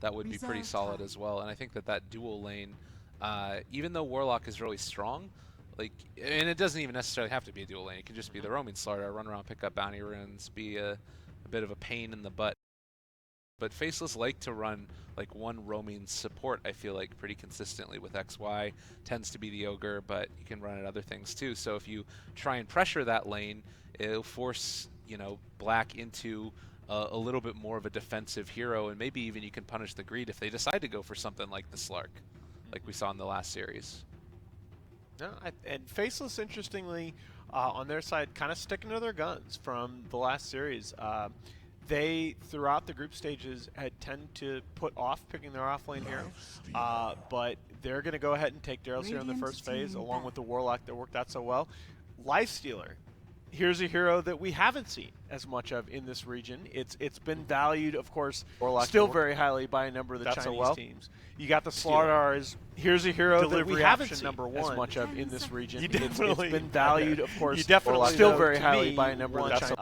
that would be pretty solid as well. And I think that dual lane, even though Warlock is really strong, like, and it doesn't even necessarily have to be a dual lane. It can just be the roaming Slardar, run around, pick up bounty runes, be a bit of a pain in the butt. But Faceless like to run like one roaming support, I feel like, pretty consistently with XY. Tends to be the Ogre, but you can run at other things too. So if you try and pressure that lane, it'll force, you know, Black into a little bit more of a defensive hero, and maybe even you can punish the greed if they decide to go for something like the Slark, like we saw in the last series. No, and Faceless, interestingly, on their side, kind of sticking to their guns from the last series. They, throughout the group stages, had tend to put off picking their offlane hero, but they're going to go ahead and take Daryl's here in the first phase, along with the Warlock that worked out so well. Lifestealer, here's a hero that we haven't seen as much of in this region. It's been valued, of course, Warlock still very highly by a number of the Chinese teams. You got the Slardar. Here's a hero that we haven't seen as much of in this region. It's been valued, of course, still very highly by a number of the Chinese.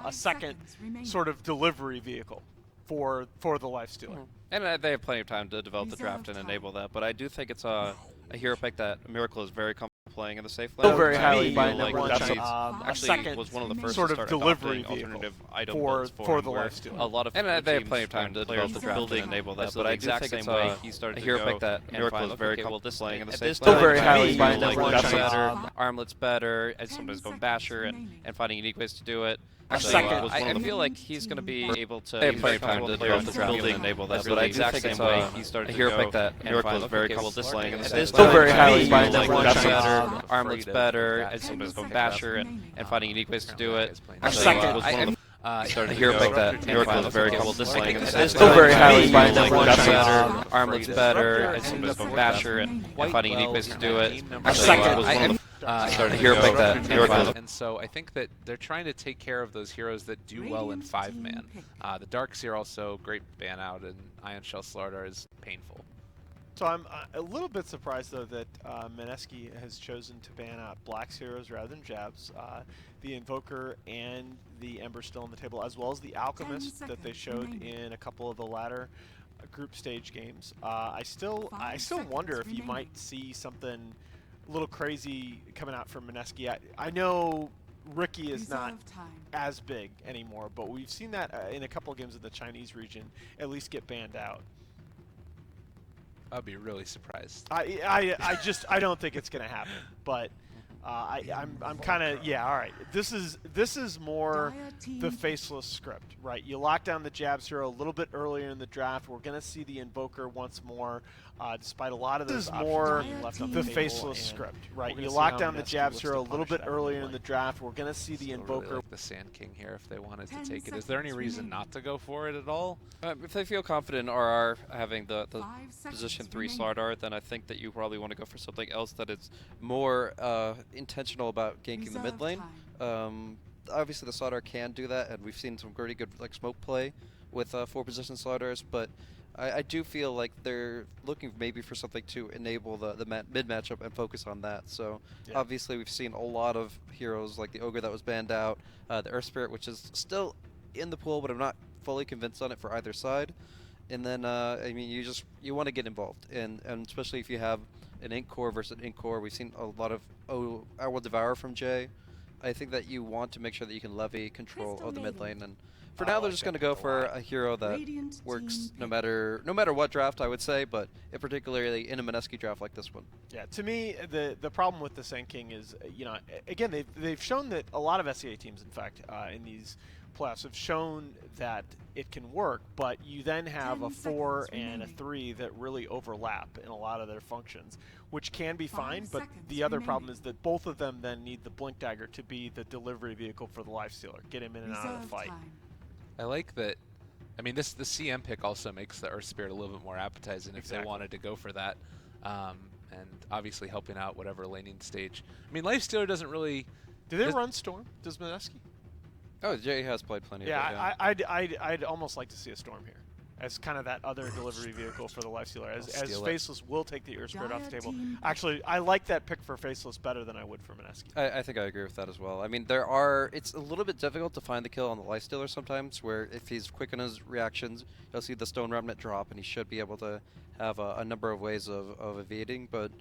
A second sort of delivery vehicle for the Lifestealer. And they have plenty of time to develop the draft and enable that. But I do think it's a hero pick that Miracle is very comfortable playing in the safe lane. Still very highly by a number of actually a second was one of the first sort to of start delivery alternative item for for the Lifestealer. A lot of and they have plenty of time to develop the draft and enable that. But I do think it's a hero pick that Miracle is very comfortable playing in the safe lane. Still very highly by a number of better, Armlet's better, and sometimes going Basher and finding unique ways to do it. So, I feel like he's going to be able to. They have plenty of time to develop the draft and enable that. But I exact same way he started a hero pick that Miracle is very comfortable playing in the safe lane. Still very highly by a number better, Armlet's better, and sometimes going Basher and finding unique ways to do it. Started a hero pick that Miracle is very comfortable playing in the safe lane. Still very highly by a number better, Armlet's better, and sometimes going Basher and finding unique ways to do it. Started a hero pick that Miracle. And so I think that they're trying to take care of those heroes that do well in 5-man. The Darks here also great ban out, and Ion Shell Slardar is painful. So I'm a little bit surprised, though, that Mineski has chosen to ban out Black's heroes rather than Jab's. The Invoker and the Ember still on the table, as well as the Alchemist that they showed in a couple of the latter group stage games. I still wonder if you might see something a little crazy coming out from Mineski. I know Ricky is not as big anymore, but we've seen that in a couple of games in the Chinese region at least get banned out. I'd be really surprised. I don't think it's gonna happen, but I'm kind of, yeah, all right. This is more the Faceless script, right? You lock down the Jabs hero a little bit earlier in the draft. We're gonna see the Invoker once more, despite a lot of those options being left on the Faceless script, right? You lock down the Jabs hero a little bit earlier in the draft. We're gonna see the Invoker. Really like the Sand King here if they wanted to take it. Is there any reason not to go for it at all? If they feel confident or are having the position 3 Slardar, then I think that you probably want to go for something else that is more intentional about ganking the mid lane. Obviously the Slardar can do that, and we've seen some pretty good like smoke play with 4 position Slardars, but I do feel like they're looking maybe for something to enable the mid matchup and focus on that. So obviously we've seen a lot of heroes like the Ogre that was banned out, the Earth Spirit, which is still in the pool, but I'm not fully convinced on it for either side. And then I mean, you want to get involved, and especially if you have an Ink Core versus an Ink Core. We've seen a lot of I Will Devour from Jay. I think that you want to make sure that you can levy control of the mid lane, and for now they're just going to go for a hero that works no matter what draft, I would say, but particularly in a Mineski draft like this one. Yeah, to me the problem with the Sand King is, you know, again they've shown that a lot of SEA teams, in fact, in these playoffs have shown that it can work, but you then have a 4 and a 3 that really overlap in a lot of their functions, which can be fine, but the other problem is that both of them then need the Blink Dagger to be the delivery vehicle for the Lifestealer, get him in and out of the fight. I like that. I mean, the CM pick also makes the Earth Spirit a little bit more appetizing if they wanted to go for that, and obviously helping out whatever laning stage. I mean, Lifestealer doesn't really... Do they run Storm? Does Mineski? Oh, Jay has played plenty of it. Yeah, I'd almost like to see a Storm here. as kind of that other delivery vehicle for the Lifestealer, as steal it. Faceless will take the Earth Spirit off the table. Actually, I like that pick for Faceless better than I would for Mineski. I think I agree with that as well. I mean, it's a little bit difficult to find the kill on the Lifestealer sometimes, where if he's quick in his reactions, you'll see the Stone Remnant drop, and he should be able to have a number of ways of evading. But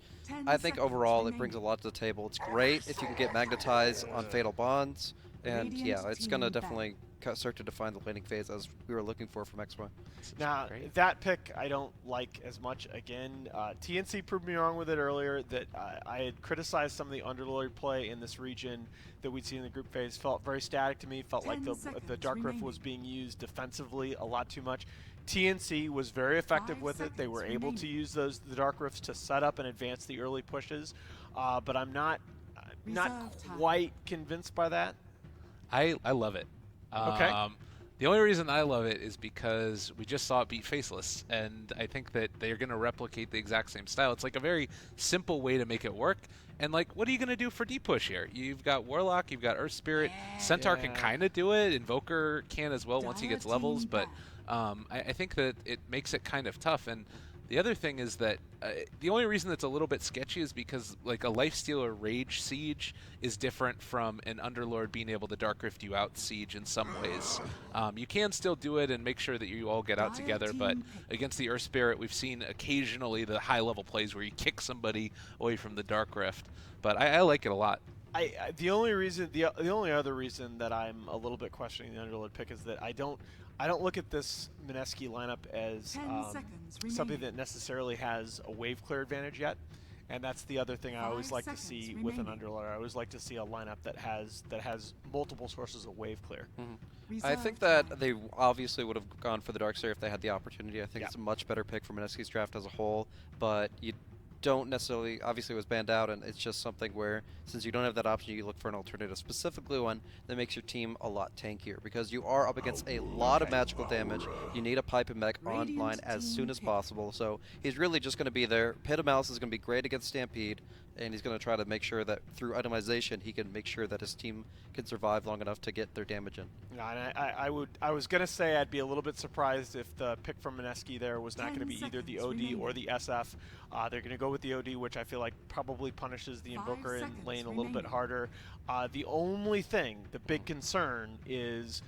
I think overall it brings a lot to the table. It's great if you can get Magnetize on Fatal Bonds, and yeah, it's going to definitely start to define the laning phase as we were looking for from XY. Now, that pick I don't like as much. Again, TNC proved me wrong with it earlier, that I had criticized some of the underlord play in this region that we'd seen in the group phase. Felt very static to me, felt like the Dark Rift was being used defensively a lot too much. TNC was very effective with it. They were able to use the Dark Rifts to set up and advance the early pushes, but I'm not quite convinced by that. I love it. Okay. The only reason I love it is because we just saw it beat Faceless, and I think that they're going to replicate the exact same style. It's like a very simple way to make it work. And like, what are you going to do for deep push here? You've got Warlock, you've got Earth Spirit. Centaur can kind of do it. Invoker can as well once he gets levels, but I think that it makes it kind of tough. And the other thing is that the only reason that's a little bit sketchy is because like a Lifestealer Rage Siege is different from an Underlord being able to Dark Rift you out Siege in some ways. You can still do it and make sure that you all get out together, but against the Earth Spirit, we've seen occasionally the high-level plays where you kick somebody away from the Dark Rift. But I like it a lot. The only other reason that I'm a little bit questioning the Underlord pick is that I don't look at this Mineski lineup as something that necessarily has a wave clear advantage yet, and that's the other thing I always like to see with an Underlord. I always like to see a lineup that has multiple sources of wave clear. I think that they obviously would have gone for the Darkseer if they had the opportunity. I think it's a much better pick for Mineski's draft as a whole, but you don't necessarily, obviously it was banned out, and it's just something where since you don't have that option, you look for an alternative, specifically one that makes your team a lot tankier, because you are up against a lot of magical damage. You need a pipe and mech online as soon as possible, so he's really just going to be there. Pit of Malice is going to be great against Stampede, and he's going to try to make sure that through itemization he can make sure that his team can survive long enough to get their damage in. Yeah, and I was going to say I'd be a little bit surprised if the pick from Mineski there was not going to be either the OD or the SF. They're going to go with the OD, which I feel like probably punishes the Invoker in lane a little bit harder. The only thing, the big concern is,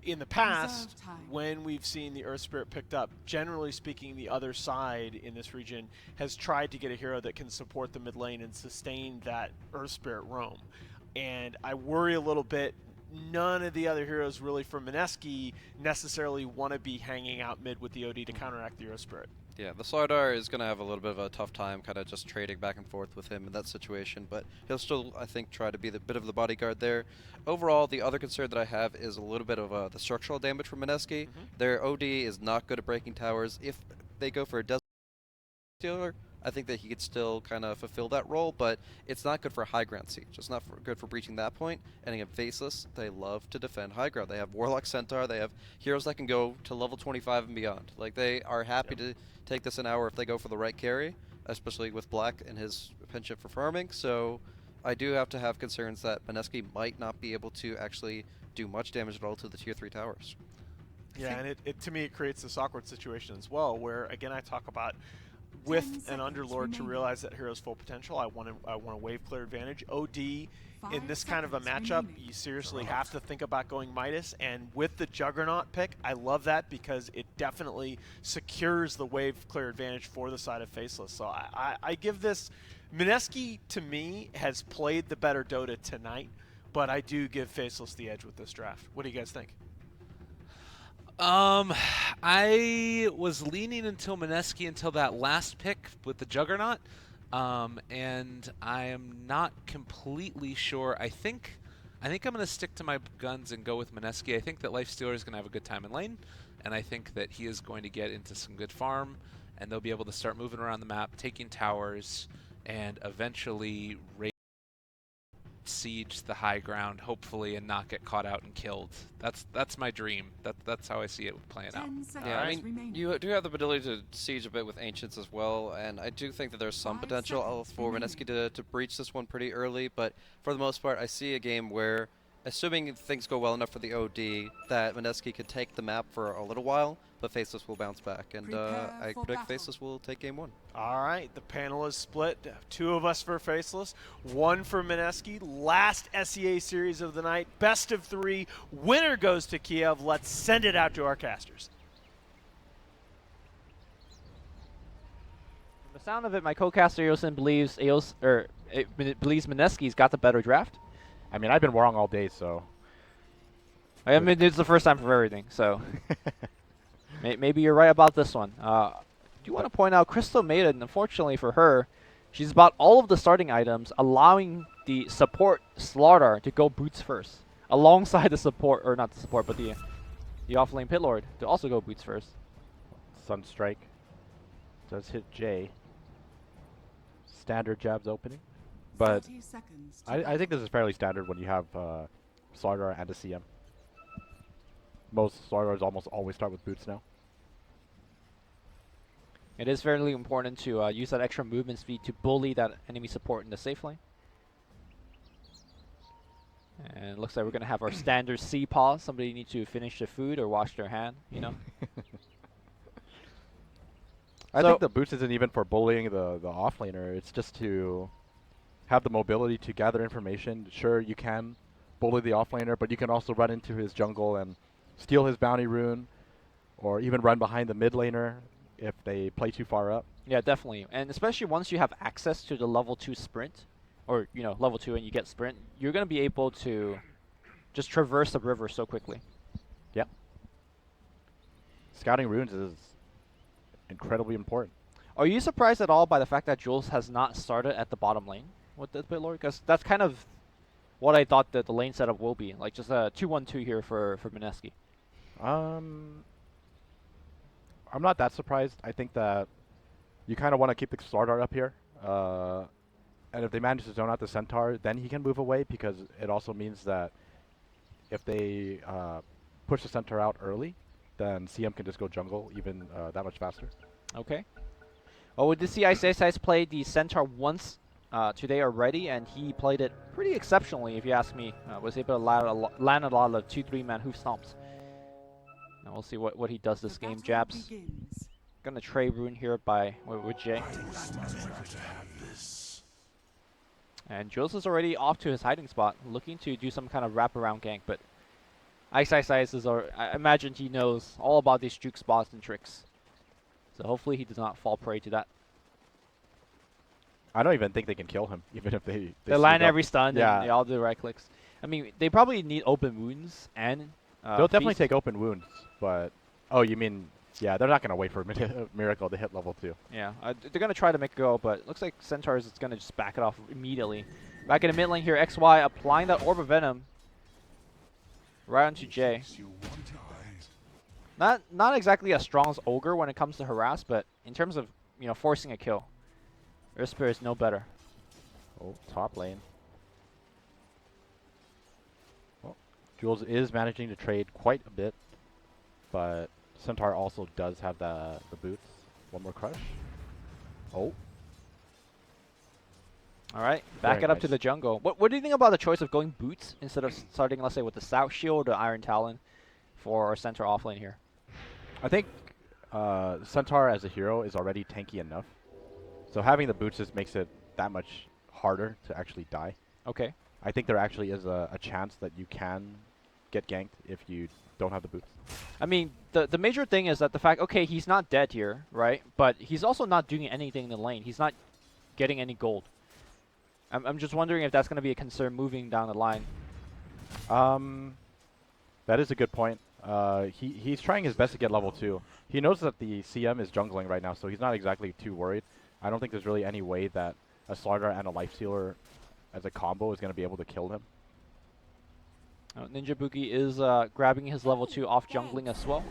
in the past, when we've seen the Earth Spirit picked up, generally speaking, the other side in this region has tried to get a hero that can support the mid lane and sustain that Earth Spirit roam. And I worry a little bit, none of the other heroes really from Mineski necessarily want to be hanging out mid with the OD to counteract the Earth Spirit. Yeah, the Slardar is going to have a little bit of a tough time kind of just trading back and forth with him in that situation, but he'll still, I think, try to be the bit of the bodyguard there. Overall, the other concern that I have is a little bit of the structural damage from Mineski. Their OD is not good at breaking towers. If they go for a Desert Stealer, I think that he could still kind of fulfill that role, but it's not good for high ground siege. It's not good for breaching that point. And again, Faceless, they love to defend high ground. They have Warlock Centaur. They have heroes that can go to level 25 and beyond. Like, they are happy to take this an hour if they go for the right carry, especially with Black and his penchant for farming. So I do have to have concerns that Mineski might not be able to actually do much damage at all to the tier 3 towers. Yeah, and it to me it creates this awkward situation as well, where again I talk about with an Underlord to realize that hero's full potential. I want a wave clear advantage. OD in this kind of a matchup, you seriously have to think about going Midas, and with the Juggernaut pick, I love that because it definitely secures the wave clear advantage for the side of Faceless. So I give this, Mineski to me has played the better Dota tonight, but I do give Faceless the edge with this draft. What do you guys think? I was leaning until Mineski until that last pick with the Juggernaut, and I am not completely sure. I think I'm going to stick to my guns and go with Mineski. I think that Lifestealer is going to have a good time in lane, and I think that he is going to get into some good farm, and they'll be able to start moving around the map, taking towers, and eventually siege the high ground, hopefully, and not get caught out and killed. That's my dream. That's how I see it playing out. Yeah, I mean, you do have the ability to siege a bit with Ancients as well, and I do think that there's some potential for Mineski to breach this one pretty early, but for the most part, I see a game where assuming things go well enough for the OD, that Mineski can take the map for a little while, but Faceless will bounce back. And I predict Faceless will take game 1. All right, the panel is split. 2 of us for Faceless, 1 for Mineski. Last SEA series of the night, best of 3. Winner goes to Kiev. Let's send it out to our casters. From the sound of it, my co-caster Eosin believes believes Mineski's got the better draft. I mean, I've been wrong all day, so. I mean, it's the first time for everything, so maybe you're right about this one. I do want to point out Crystal Maiden, unfortunately for her, she's bought all of the starting items, allowing the support Slardar to go boots first, alongside the support, or not the support, but the offlane Pit Lord to also go boots first. Sunstrike does hit J. Standard jabs opening. But I think this is fairly standard when you have Slardar and a CM. Most Slardars almost always start with boots now. It is fairly important to use that extra movement speed to bully that enemy support in the safe lane. And it looks like we're going to have our standard C pause. Somebody needs to finish the food or wash their hand, you know. I think the boots isn't even for bullying the offlaner. It's just to have the mobility to gather information. Sure, you can bully the offlaner, but you can also run into his jungle and steal his bounty rune, or even run behind the mid laner if they play too far up. Yeah, definitely. And especially once you have access to the level 2 sprint, or, you know, level 2 and you get sprint, you're going to be able to just traverse the river so quickly. Yep. Scouting runes is incredibly important. Are you surprised at all by the fact that Jules has not started at the bottom lane with the Pit Lord? Because that's kind of what I thought that the lane setup will be. Like just a 2-1-2 here for Mineski. I'm not that surprised. I think that you kind of want to keep the Slardar up here. And if they manage to zone out the Centaur, then he can move away, because it also means that if they push the Centaur out early, then CM can just go jungle even that much faster. Okay. Well, we did see Ice play the Centaur once today already, and he played it pretty exceptionally, if you ask me. Was able to land a lot of 2-3 man hoof stomps. Now we'll see what he does this game. Jabs. Gonna trade rune here with Jay. And Jules is already off to his hiding spot, looking to do some kind of wraparound gank, but Ice is I imagine he knows all about these juke spots and tricks. So hopefully he does not fall prey to that. I don't even think they can kill him, even if they land every stun, yeah, and they all do right clicks. I mean, they probably need open wounds and they'll definitely feast. take open wounds, but oh, you mean, yeah, they're not gonna wait for a miracle to hit level 2. Yeah, they're gonna try to make it go, but it looks like Centaurs is gonna just back it off immediately. Back in the mid lane here, XY applying that Orb of Venom right onto Jay. Not exactly as strong as Ogre when it comes to harass, but in terms of, you know, forcing a kill, Ursper is no better. Oh, top lane. Well, Jules is managing to trade quite a bit, but Centaur also does have the boots. One more crush. Oh. All right, back it up to the jungle. What do you think about the choice of going boots instead of starting, let's say, with the South Shield or Iron Talon for our Centaur offlane here? I think Centaur as a hero is already tanky enough, so having the boots just makes it that much harder to actually die. Okay. I think there actually is a chance that you can get ganked if you don't have the boots. I mean, the major thing is that the fact, okay, he's not dead here, right? But he's also not doing anything in the lane. He's not getting any gold. I'm just wondering if that's going to be a concern moving down the line. That is a good point. He's trying his best to get level 2. He knows that the CM is jungling right now, so he's not exactly too worried. I don't think there's really any way that a Slardar and a Life Stealer as a combo is going to be able to kill him. Ninja Boogie is grabbing his level 2 off jungling as well.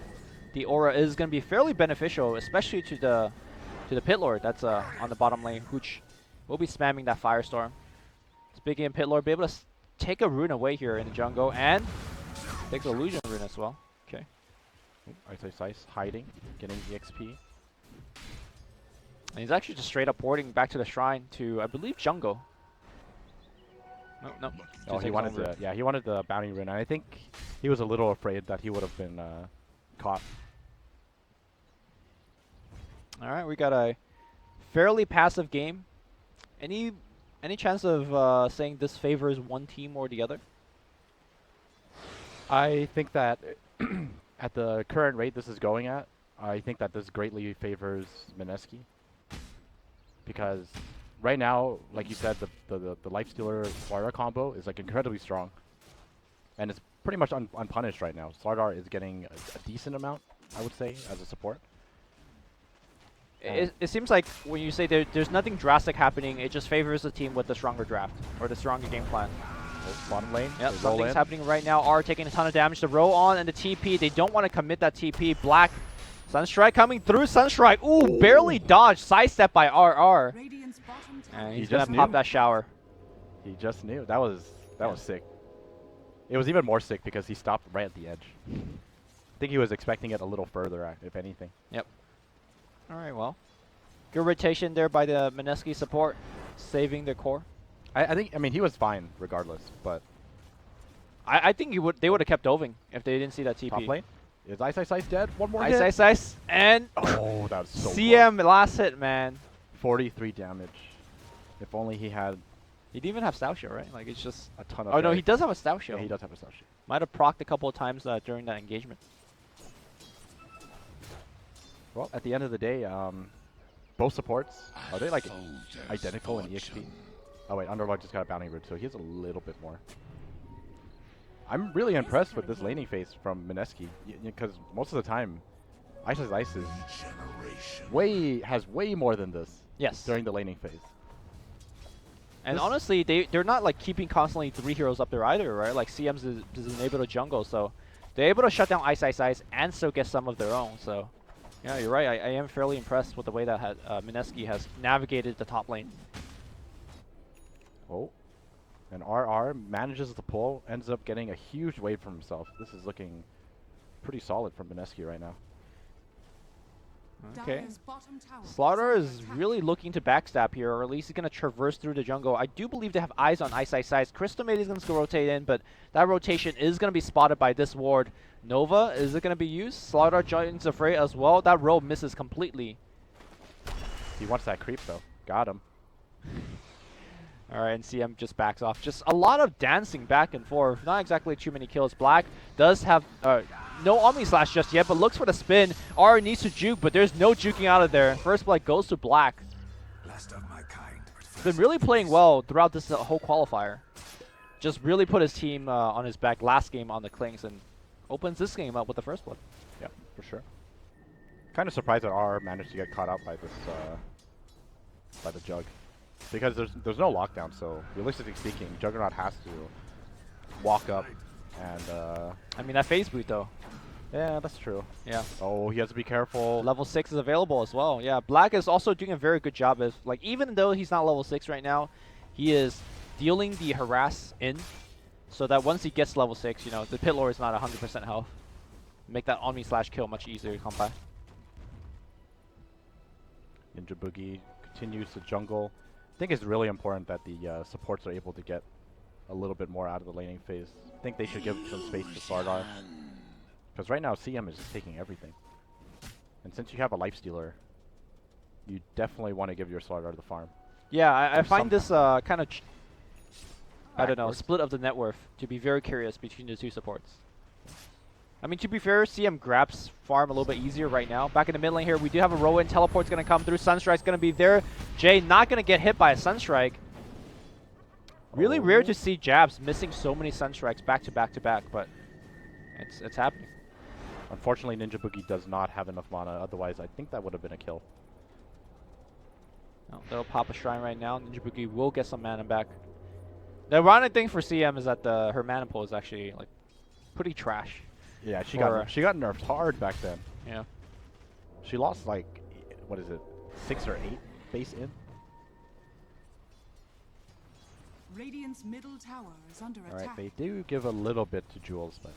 The aura is going to be fairly beneficial, especially to the Pit Lord that's on the bottom lane. Hooch will be spamming that Firestorm. Speaking of Pit Lord, be able to take a rune away here in the jungle and take the illusion rune as well. Okay. Ice hiding, getting EXP. And he's actually just straight up porting back to the shrine to, I believe, jungle. No. Oh, he wanted the he wanted the bounty rune. And I think he was a little afraid that he would have been caught. All right, we got a fairly passive game. Any chance of saying this favors one team or the other? I think that at the current rate this is going at, I think that this greatly favors Mineski. Because right now, like you said, the Lifestealer Slardar combo is like incredibly strong. And it's pretty much unpunished right now. Slardar is getting a decent amount, I would say, as a support. It seems like when you say there's nothing drastic happening, it just favors the team with the stronger draft or the stronger game plan. Bottom lane. Yep, something's happening right now. R taking a ton of damage. The roll on and the TP. They don't want to commit that TP. Black. Sunstrike coming through. Sunstrike. Ooh, barely dodged. Sidestep by RR. And he's going to pop that shower. He just knew. That was sick. It was even more sick because he stopped right at the edge. I think he was expecting it a little further, if anything. Yep. All right, well. Good rotation there by the Mineski support. Saving their core. I mean, he was fine regardless, but I think they would have kept Doving if they didn't see that TP. top lane? Is Ice dead? One more Ice, hit? Ice, Ice. And oh, that was so CM last hit, man. 43 damage. If only he had He didn't even have Stout Show, right? Like, it's just a ton of Oh, no, fairy. he does have a Stout Show. Yeah, he does have a Stout Show. Might have procced a couple of times during that engagement. Well, at the end of the day, both supports, are they like identical in EXP? Oh wait, Underlord just got a bounty root, so he has a little bit more. I'm really impressed with this laning phase from Mineski, because most of the time, Ice is has way more than this. Yes. During the laning phase. And honestly, they're not like keeping constantly 3 heroes up there either, right? Like CM's is able to jungle, so they're able to shut down Ice, and still get some of their own. So yeah, you're right. I am fairly impressed with the way that Mineski has navigated the top lane. Oh, and RR manages the pull, ends up getting a huge wave for himself. This is looking pretty solid from Mineski right now. Okay. Slaughter is really looking to backstab here, or at least he's going to traverse through the jungle. I do believe they have eyes on Ice. Crystal Maid is going to rotate in, but that rotation is going to be spotted by this ward. Nova, is it going to be used? Slaughter joins the fray as well. That roll misses completely. He wants that creep though. Got him. Alright, and CM just backs off. Just a lot of dancing back and forth. Not exactly too many kills. Black does have no Omni Slash just yet, but looks for the spin. R needs to juke, but there's no juking out of there. First blood goes to Black. Been really playing well throughout this whole qualifier. Just really put his team on his back last game on the Klings and opens this game up with the first blood. Yeah, for sure. Kind of surprised that R managed to get caught out by this by the Jug. Because there's no lockdown, so realistically speaking, Juggernaut has to walk up and I mean, that phase boot though. yeah, that's true. Yeah. Oh, he has to be careful. Level 6 is available as well. Yeah, Black is also doing a very good job of, like, even though he's not level 6 right now, he is dealing the harass in so that once he gets level 6, you know, the Pit Lord is not 100% health. Make that Omni Slash kill much easier to come by. Ninja Boogie continues to jungle. I think it's really important that the supports are able to get a little bit more out of the laning phase. I think they should give some space to Slardar. Because right now CM is just taking everything. And since you have a Lifestealer, you definitely want to give your Slardar the farm. Yeah, I find this kind of, I don't know, Backwards. split of the net worth to be very curious between the two supports. I mean, to be fair, CM grabs farm a little bit easier right now. Back in the mid lane here, we do have a roll-in. Teleport's going to come through. Sunstrike's going to be there. Jay not going to get hit by a Sunstrike. Really rare to see Jabs missing so many Sunstrikes back to back to back, but it's happening. Unfortunately, Ninja Boogie does not have enough mana. Otherwise, I think that would have been a kill. No, they'll pop a Shrine right now. Ninja Boogie will get some mana back. The ironic thing for CM is that her mana pool is actually like pretty trash. Yeah, she got nerfed hard back then. Yeah. She lost like, what is it, 6 or 8 base in? Radiant's middle tower is under Alright, attack. they do give a little bit to Jules, but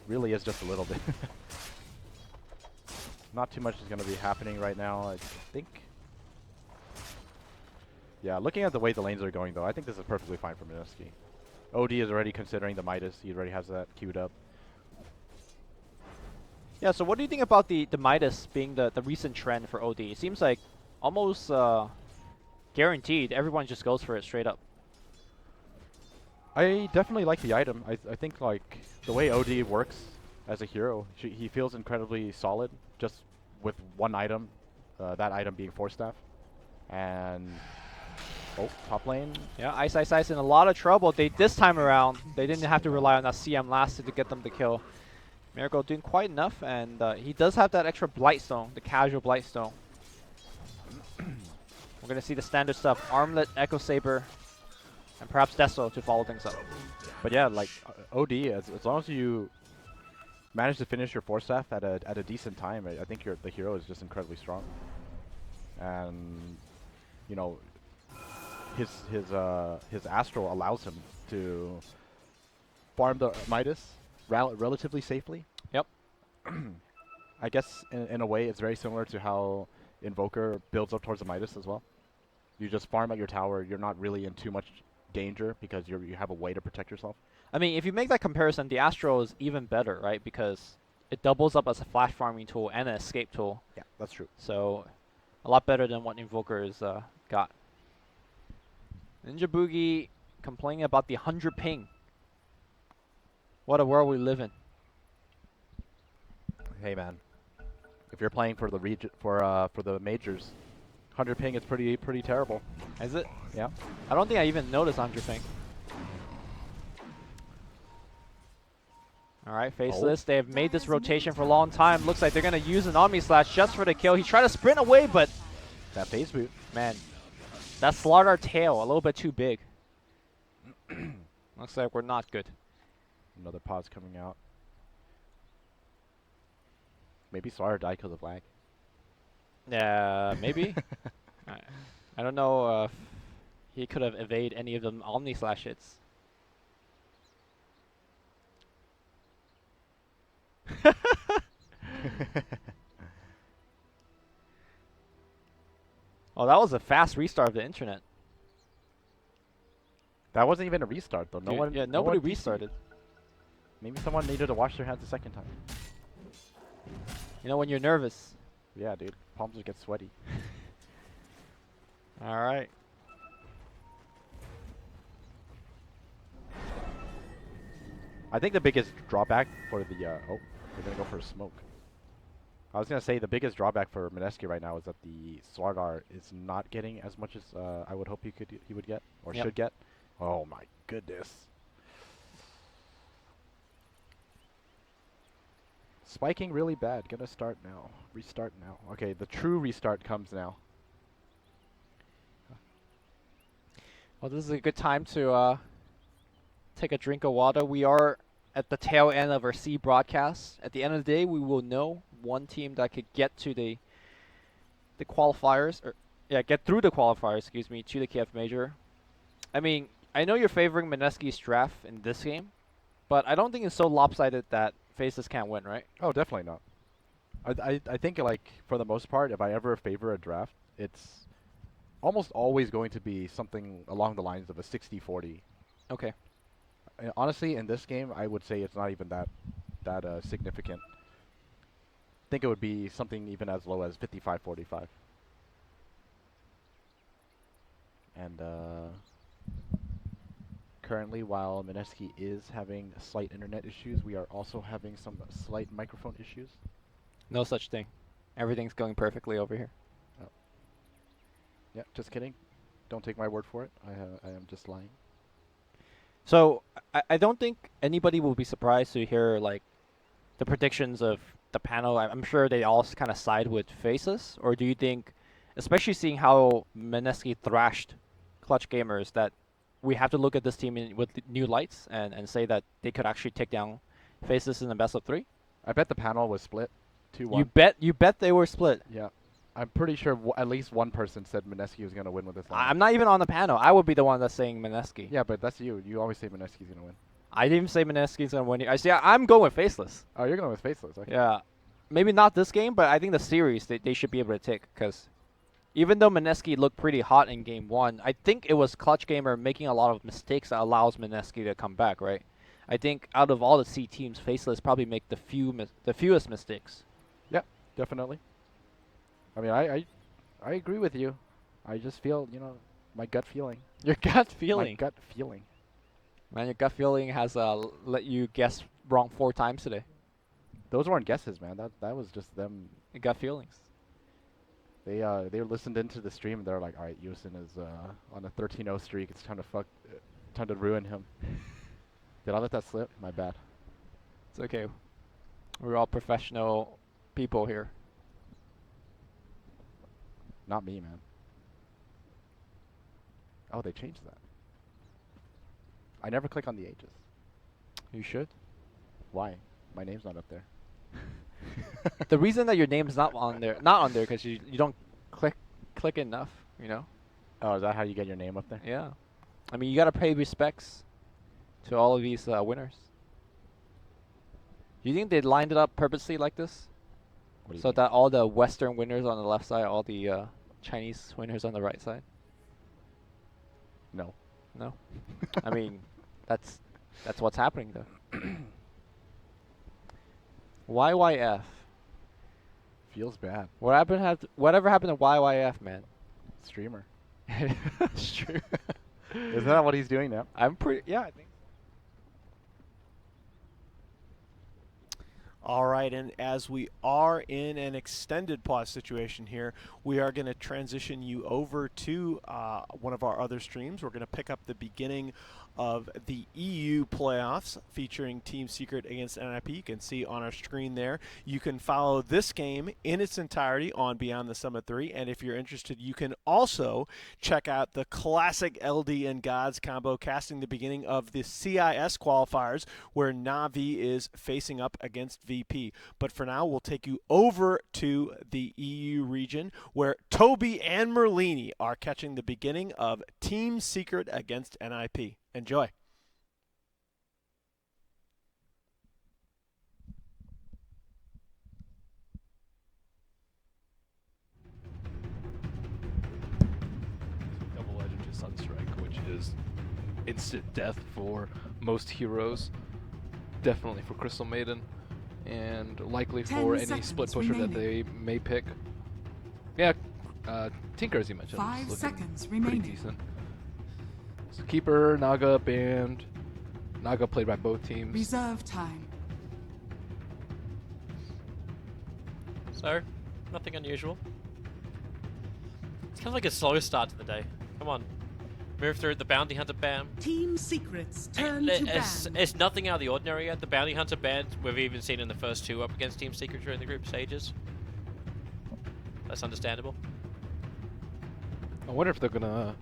really is just a little bit. Not too much is going to be happening right now, I think. Yeah, looking at the way the lanes are going, though, I think this is perfectly fine for Mineski. OD is already considering the Midas. He already has that queued up. Yeah, so what do you think about the Midas being the recent trend for OD? It seems like almost guaranteed everyone just goes for it straight up. I definitely like the item. I think like the way OD works as a hero, he feels incredibly solid just with one item, that item being Force Staff. And oh, top lane. Yeah, Ice in a lot of trouble. This time around, they didn't have to rely on that CM last to get them the kill. Miracle doing quite enough, and he does have that extra Blightstone, the casual Blightstone. We're going to see the standard stuff, Armlet, Echo Saber, and perhaps Deso to follow things up. But yeah, like OD, as long as you manage to finish your Force Staff at a decent time, I think the hero is just incredibly strong. And you know, his Astral allows him to farm the Midas relatively safely. Yep. I guess in a way it's very similar to how Invoker builds up towards the Midas as well. You just farm at your tower. You're not really in too much danger because you have a way to protect yourself. I mean, if you make that comparison, the Astro is even better, right? Because it doubles up as a flash farming tool and an escape tool. Yeah, that's true. So, a lot better than what Invoker's got. Ninja Boogie complaining about the 100 ping. What a world we live in. Hey man, if you're playing for the for the majors, 100 ping is pretty terrible. Is it? Yeah. I don't think I even noticed 100 ping. Alright, Faceless. They have made this rotation for a long time. Looks like they're going to use an Omni Slash just for the kill. He tried to sprint away, but... That phase boot. Man, that Slardar tail, a little bit too big. Looks like we're not good. Another pause coming out. Maybe Slardar died because of lag. Yeah, maybe. I don't know if he could have evaded any of the Omni Slash hits. Oh, that was a fast restart of the internet. That wasn't even a restart though. Nobody restarted. Maybe someone needed to wash their hands a second time. You know when you're nervous. Yeah, dude. Palms just get sweaty. All right. I think the biggest drawback for the oh, they're gonna go for a smoke. I was gonna say the biggest drawback for Mineski right now is that the Slardar is not getting as much as I would hope he would get or should get. Oh my goodness. Spiking really bad. Gonna start now. Restart now. Okay, the true restart comes now. Well, this is a good time to take a drink of water. We are at the tail end of our C broadcast. At the end of the day, we will know one team that could get to the qualifiers, or get through the qualifiers, excuse me, to the Kiev Major. I mean, I know you're favoring Mineski's draft in this game, but I don't think it's so lopsided that Faceless can't win, right? Oh, definitely not. I think like for the most part, if I ever favor a draft, it's almost always going to be something along the lines of a 60-40. Okay. Honestly, in this game, I would say it's not even that significant. I think it would be something even as low as 55-45. And currently, while Mineski is having slight internet issues, we are also having some slight microphone issues. No such thing. Everything's going perfectly over here. Oh. Yeah, just kidding. Don't take my word for it. I am just lying. So I don't think anybody will be surprised to hear like the predictions of the panel. I'm sure they all kind of side with Faceless. Or do you think, especially seeing how Mineski thrashed Clutch Gamers, that we have to look at this team with new lights and say that they could actually take down Faceless in the best of 3? I bet the panel was split 2-1. You bet they were split. Yeah. I'm pretty sure at least one person said Mineski was going to win with this line. I'm not even on the panel. I would be the one that's saying Mineski. Yeah, but that's you. You always say Mineski's going to win. I didn't even say Mineski's going to win. I'm going with Faceless. Oh, you're going with Faceless. Okay. Yeah. Maybe not this game, but I think the series they should be able to take because even though Mineski looked pretty hot in game 1, I think it was Clutch Gamer making a lot of mistakes that allows Mineski to come back, right? I think out of all the C teams, Faceless probably make the fewest mistakes. Yeah, definitely. I mean, I agree with you. I just feel, my gut feeling. Your gut feeling. My gut feeling. Man, your gut feeling has let you guess wrong 4 times today. Those weren't guesses, man. That was just them. Your gut feelings. They listened into the stream and they're like, all right, Yusin is on a 13-0 streak. It's time to ruin him. Did I let that slip? My bad. It's okay. We're all professional people here. Not me, man. Oh, they changed that. I never click on the ages. You should. Why? My name's not up there. The reason that your name's not on there, because you don't click enough, Oh, is that how you get your name up there? Yeah. I mean, you gotta pay respects to all of these winners. Do you think they lined it up purposely like this? What do you So think? that all the Western winners on the left side, all the Chinese winners on the right side? No. No? I mean, that's what's happening though. YYF. Feels bad. Whatever happened to YYF, man? Streamer. It's true. Isn't that what he's doing now? I think. All right, and as we are in an extended pause situation here, we are going to transition you over to one of our other streams. We're going to pick up the beginning of the EU playoffs featuring Team Secret against NIP. You can see on our screen there. You can follow this game in its entirety on Beyond the Summit 3, and if you're interested, you can also check out the classic LD and Gods combo casting the beginning of the CIS qualifiers where Na'Vi is facing up against VP. But for now, we'll take you over to the EU region where Toby and Merlini are catching the beginning of Team Secret against NIP. Enjoy. Double Legend to Sunstrike, which is instant death for most heroes. Definitely for Crystal Maiden, and likely for any split pusher that they may pick. Yeah, Tinker, as you mentioned, 5 is seconds pretty remaining. decent. So Keeper, Naga, banned. Naga played by both teams. Reserve time. So, nothing unusual. It's kind of like a slow start to the day. Come on. Move through the Bounty Hunter ban. Team Secrets turn to ban. It's nothing out of the ordinary yet. The Bounty Hunter ban we've even seen in the first 2 up against Team Secret during the group stages. That's understandable. I wonder if they're gonna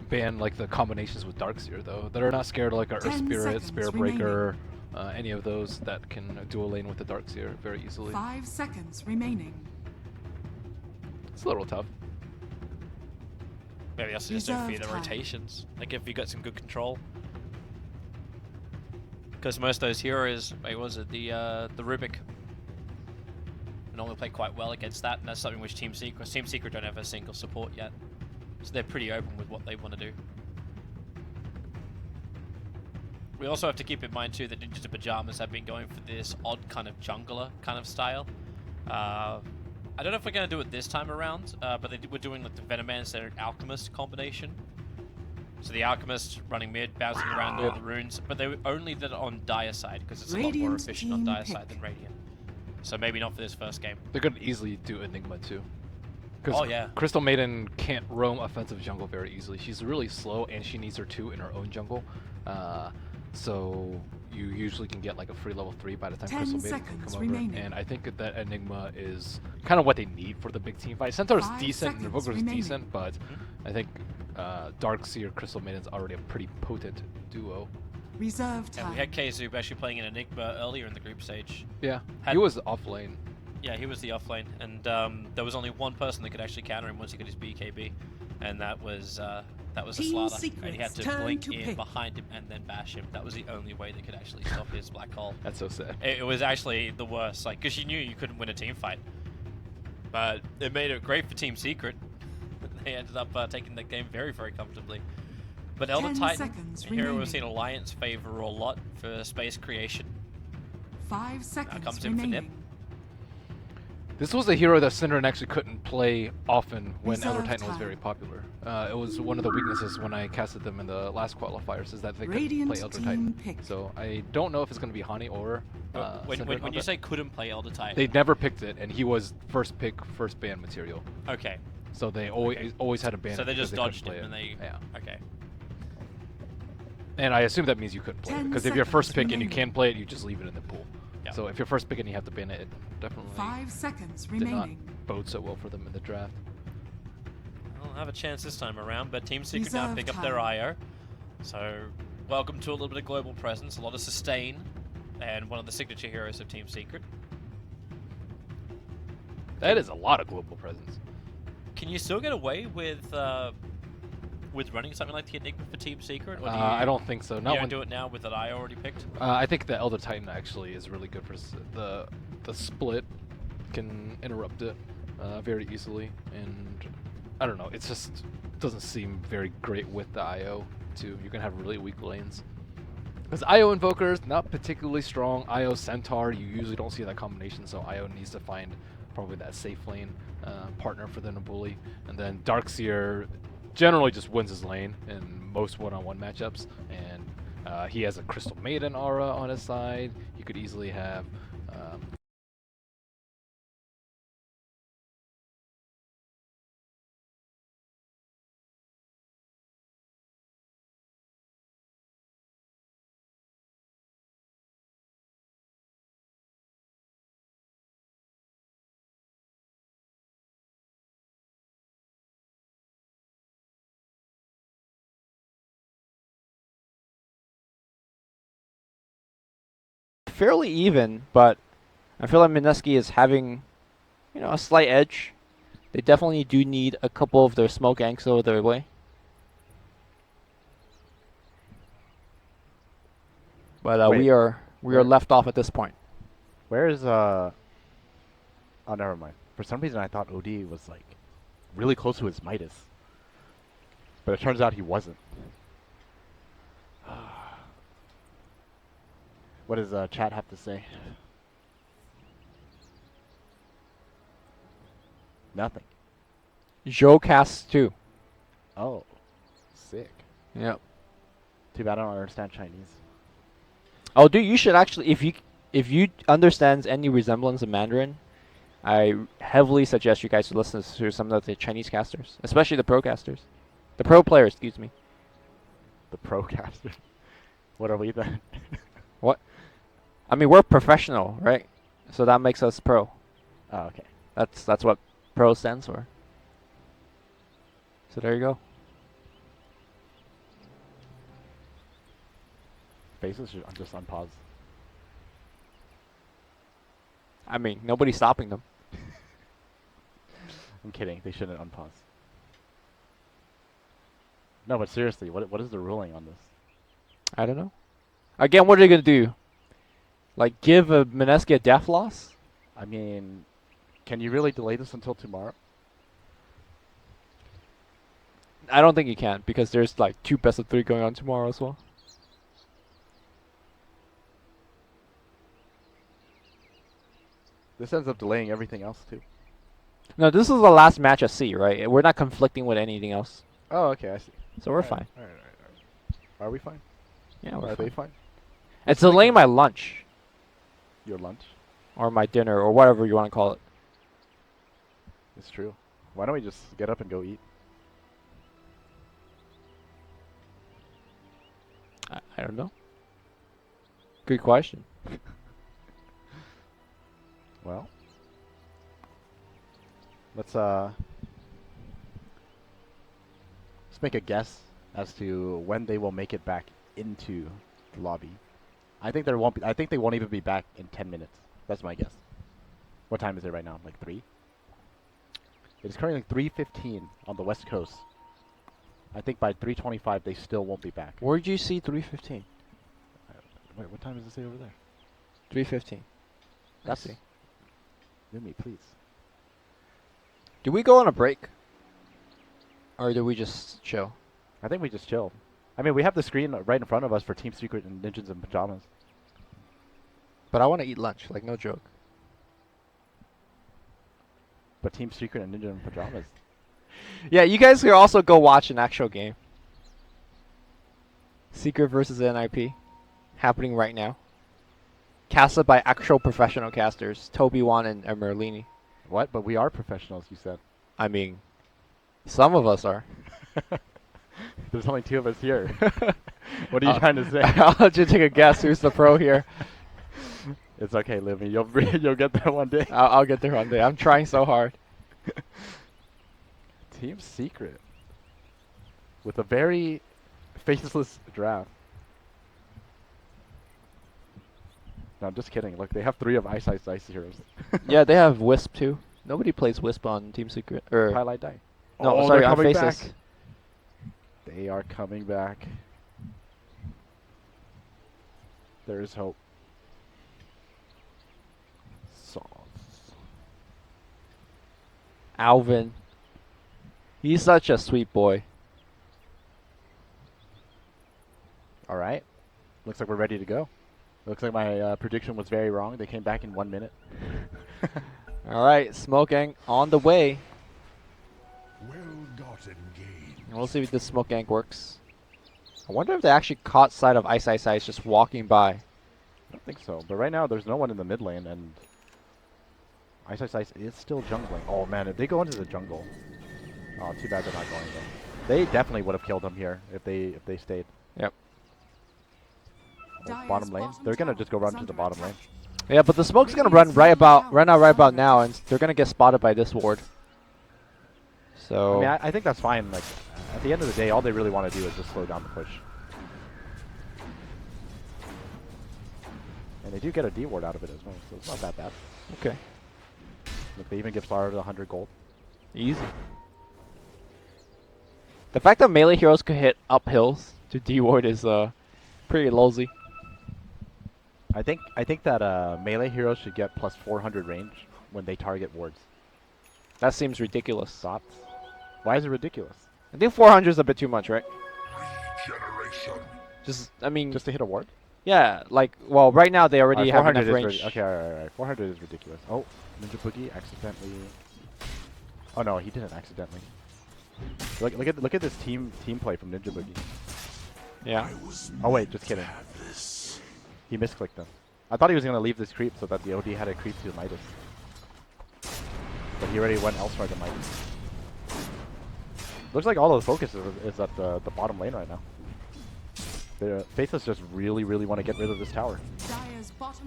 ban like the combinations with Darkseer though. That are not scared of like a Earth 10 Spirit, seconds Spirit remaining. Breaker, any of those that can dual lane with the Darkseer very easily. 5 seconds remaining. It's a little tough. Maybe also just don't fear the Reserve time. rotations. Like if you got some good control. Because most of those heroes, wait, what was it? The Rubik normally play quite well against that, and that's something which Team Secret don't have a single support yet. So they're pretty open with what they want to do. We also have to keep in mind too that Ninjas in Pajamas have been going for this odd kind of jungler kind of style. I don't know if we're going to do it this time around, but we're doing like the Venomancer and Alchemist combination. So the Alchemist running mid, bouncing around all the runes, but they only did it on Dire side because it's a lot more Radiant efficient on team Dire pick. side than Radiant. So maybe not for this first game. They're gonna easily do Enigma too. Because Oh, yeah. Crystal Maiden can't roam offensive jungle very easily. She's really slow and she needs her 2 in her own jungle. So you usually can get like a free level 3 by the time 10 Crystal Maiden can seconds come over. remaining. And I think that Enigma is kind of what they need for the big team fight. Centaur's 5 decent and seconds Invoker's remaining. decent, but I think Darkseer Crystal Maiden's already a pretty potent duo. Reserve And time. we had Kazoob actually playing an Enigma earlier in the group stage. Yeah, Had- he was off lane. Yeah, he was the offlane, and there was only one person that could actually counter him once he got his BKB, and that was a Team Slaughter, and he had to Secrets blink turn to in pick. behind him and then bash him. That was the only way they could actually stop his black hole. That's so sad. It was actually the worst, like, because you knew you couldn't win a team fight, but it made it great for Team Secret. They ended up taking the game very, very comfortably. But Elder 10 Titan, seconds a hero we've remaining. seen Alliance favor a lot for space creation. 5 seconds comes in for Nip. remaining. This was a hero that Synderen actually couldn't play often when Elder Reserve Titan was time. very popular. It was one of the weaknesses when I casted them in the last qualifiers, is that they couldn't Radiant play Elder team Titan. pick. So I don't know if it's going to be Hani or When Synderen on you that. say couldn't play Elder Titan, They never picked it, and he was first pick, first ban material. okay. So they always had a ban. So they because just couldn't dodged play him and they. Yeah. Okay. And I assume that means you couldn't play it, 10 because if you're first seconds pick and you remaining. can play it, you just leave it in the pool. Yeah. So if you're first pick and you have to ban it, it definitely 5 seconds did not remaining. bode so well for them in the draft. I'll have a chance this time around, but Team Secret now Reserve pick up time. their IO. So, welcome to a little bit of global presence, a lot of sustain, and one of the signature heroes of Team Secret. That is a lot of global presence. Can you still get away with running something like the Enigma for Team Secret? Or do you, I don't think so. you Not don't when do it now with an IO already picked? I think the Elder Titan actually is really good for the split. Can interrupt it very easily, and I don't know. It just doesn't seem very great with the IO too. You can have really weak lanes. Because IO Invoker's not particularly strong. IO Centaur, you usually don't see that combination, so IO needs to find probably that safe lane partner for them to bully. And then Darkseer generally just wins his lane in most one-on-one matchups, and he has a Crystal Maiden aura on his side. You could easily have Fairly even, but I feel like Mineski is having, a slight edge. They definitely do need a couple of their smoke ganks over their way. But Wait, we are where- left off at this point. Where is Oh, never mind. For some reason, I thought OD was like really close to his Midas, but it turns out he wasn't. What does chat have to say? Nothing. Zhou casts too. Oh, sick. Yep. Too bad I don't understand Chinese. Oh, dude, you should actually, if you understand any resemblance of Mandarin, I heavily suggest you guys to listen to some of the Chinese casters, especially the pro casters, the pro players. Excuse me. The procaster. What are we then? What? I mean, we're professional, right? So that makes us pro. Oh, okay. That's what pro stands for. So there you go. Faceless should just unpause. I mean, nobody's stopping them. I'm kidding. They shouldn't unpause. No, but seriously, what is the ruling on this? I don't know. Again, what are they gonna do? Like, give a Mineski a death loss? I mean, can you really delay this until tomorrow? I don't think you can, because there's like 2 best of 3 going on tomorrow as well. This ends up delaying everything else too. No, this is the last match at C, right? We're not conflicting with anything else, Oh, okay, I see. so we're fine. All right. Are we fine? Yeah, we're Are they fine. fine? It's delaying my lunch Your lunch? or my dinner or whatever you want to call it. It's true. Why don't we just get up and go eat? I don't know. Good question. Well, let's make a guess as to when they will make it back into the lobby. I think there won't be. I think they won't even be back in 10 minutes. That's my guess. What time is it right now? Like 3? It's currently 3:15 on the West Coast. I think by 3:25 they still won't be back. Where'd you see 3:15? Wait, what time does it say over there? 3:15. That's see. Give me, please. Do we go on a break? Or do we just chill? I think we just chill. I mean, we have the screen right in front of us for Team Secret and Ninjas in Pajamas. But I want to eat lunch, like no joke. But Team Secret and Ninja in Pajamas. Yeah, you guys can also go watch an actual game. Secret versus NIP. Happening right now. Casted by actual professional casters. Toby Wan and Merlini. What? But we are professionals, you said. I mean, some of us are. There's only 2 of us here. What are you trying to say? I'll let you take a guess who's the pro here. It's okay, Livy. You'll get there one day. I'll get there one day. I'm trying so hard. Team Secret. With a very faceless draft. No, I'm just kidding. Look, they have 3 of Ice heroes. Yeah, they have Wisp too. Nobody plays Wisp on Team Secret. Or Highlight die. no, Oh, sorry, they're on coming Faceless. back. They are coming back. There is hope. Alvin. He's such a sweet boy. All right. Looks like we're ready to go. Looks like my prediction was very wrong. They came back in 1 minute. All right, Smoke Gang on the way. Well-gotten gains. And we'll see if this Smoke Gang works. I wonder if they actually caught sight of Ice just walking by. I don't think so. But right now, there's no one in the mid lane, and Ice is still jungling. Oh man, if they go into the jungle, oh, too bad they're not going there. They definitely would have killed him here if they stayed. Yep. Oh, bottom lane. They're gonna just go run to the bottom lane. Yeah, but the smoke's gonna run out right about now, and they're gonna get spotted by this ward. So I mean, I think that's fine. Like at the end of the day, all they really want to do is just slow down the push. And they do get a D ward out of it as well, so it's not that bad. okay, Look, they even give Star 100 gold. easy. The fact that melee heroes could hit up hills to D ward is pretty lowsy. I think that melee heroes should get plus 400 range when they target wards. That seems ridiculous. Thoughts? Why is it ridiculous? I think 400 is a bit too much, right? Regeneration. Just, I mean, Just to hit a ward? yeah, like, well, right now they already have 400 enough is range. okay, alright. 400 is ridiculous. Oh, Ninja Boogie accidentally. Oh no, he didn't accidentally. Look at this team play from Ninja Boogie. Yeah. Oh wait, just kidding. He misclicked them. I thought he was gonna leave this creep so that the OD had a creep to Midas. But he already went elsewhere to Midas. Looks like all of the focus is at the bottom lane right now. The Faceless just really want to get rid of this tower.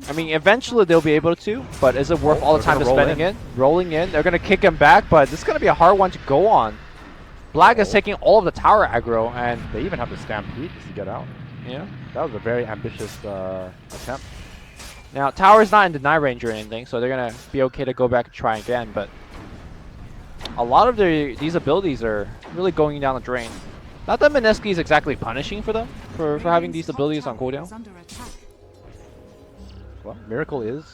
I mean, eventually they'll be able to, but is it worth all the they're time to gonna roll spending in. Rolling in, they're gonna kick him back, but this is gonna be a hard one to go on. Black is taking all of the tower aggro, and They even have to stampede to get out. yeah. That was a very ambitious attempt. Now tower's not in deny range or anything, so they're gonna be okay to go back and try again. But a lot of these abilities are really going down the drain. Not that Mineski is exactly punishing for them for having these abilities on cooldown. Well, Miracle is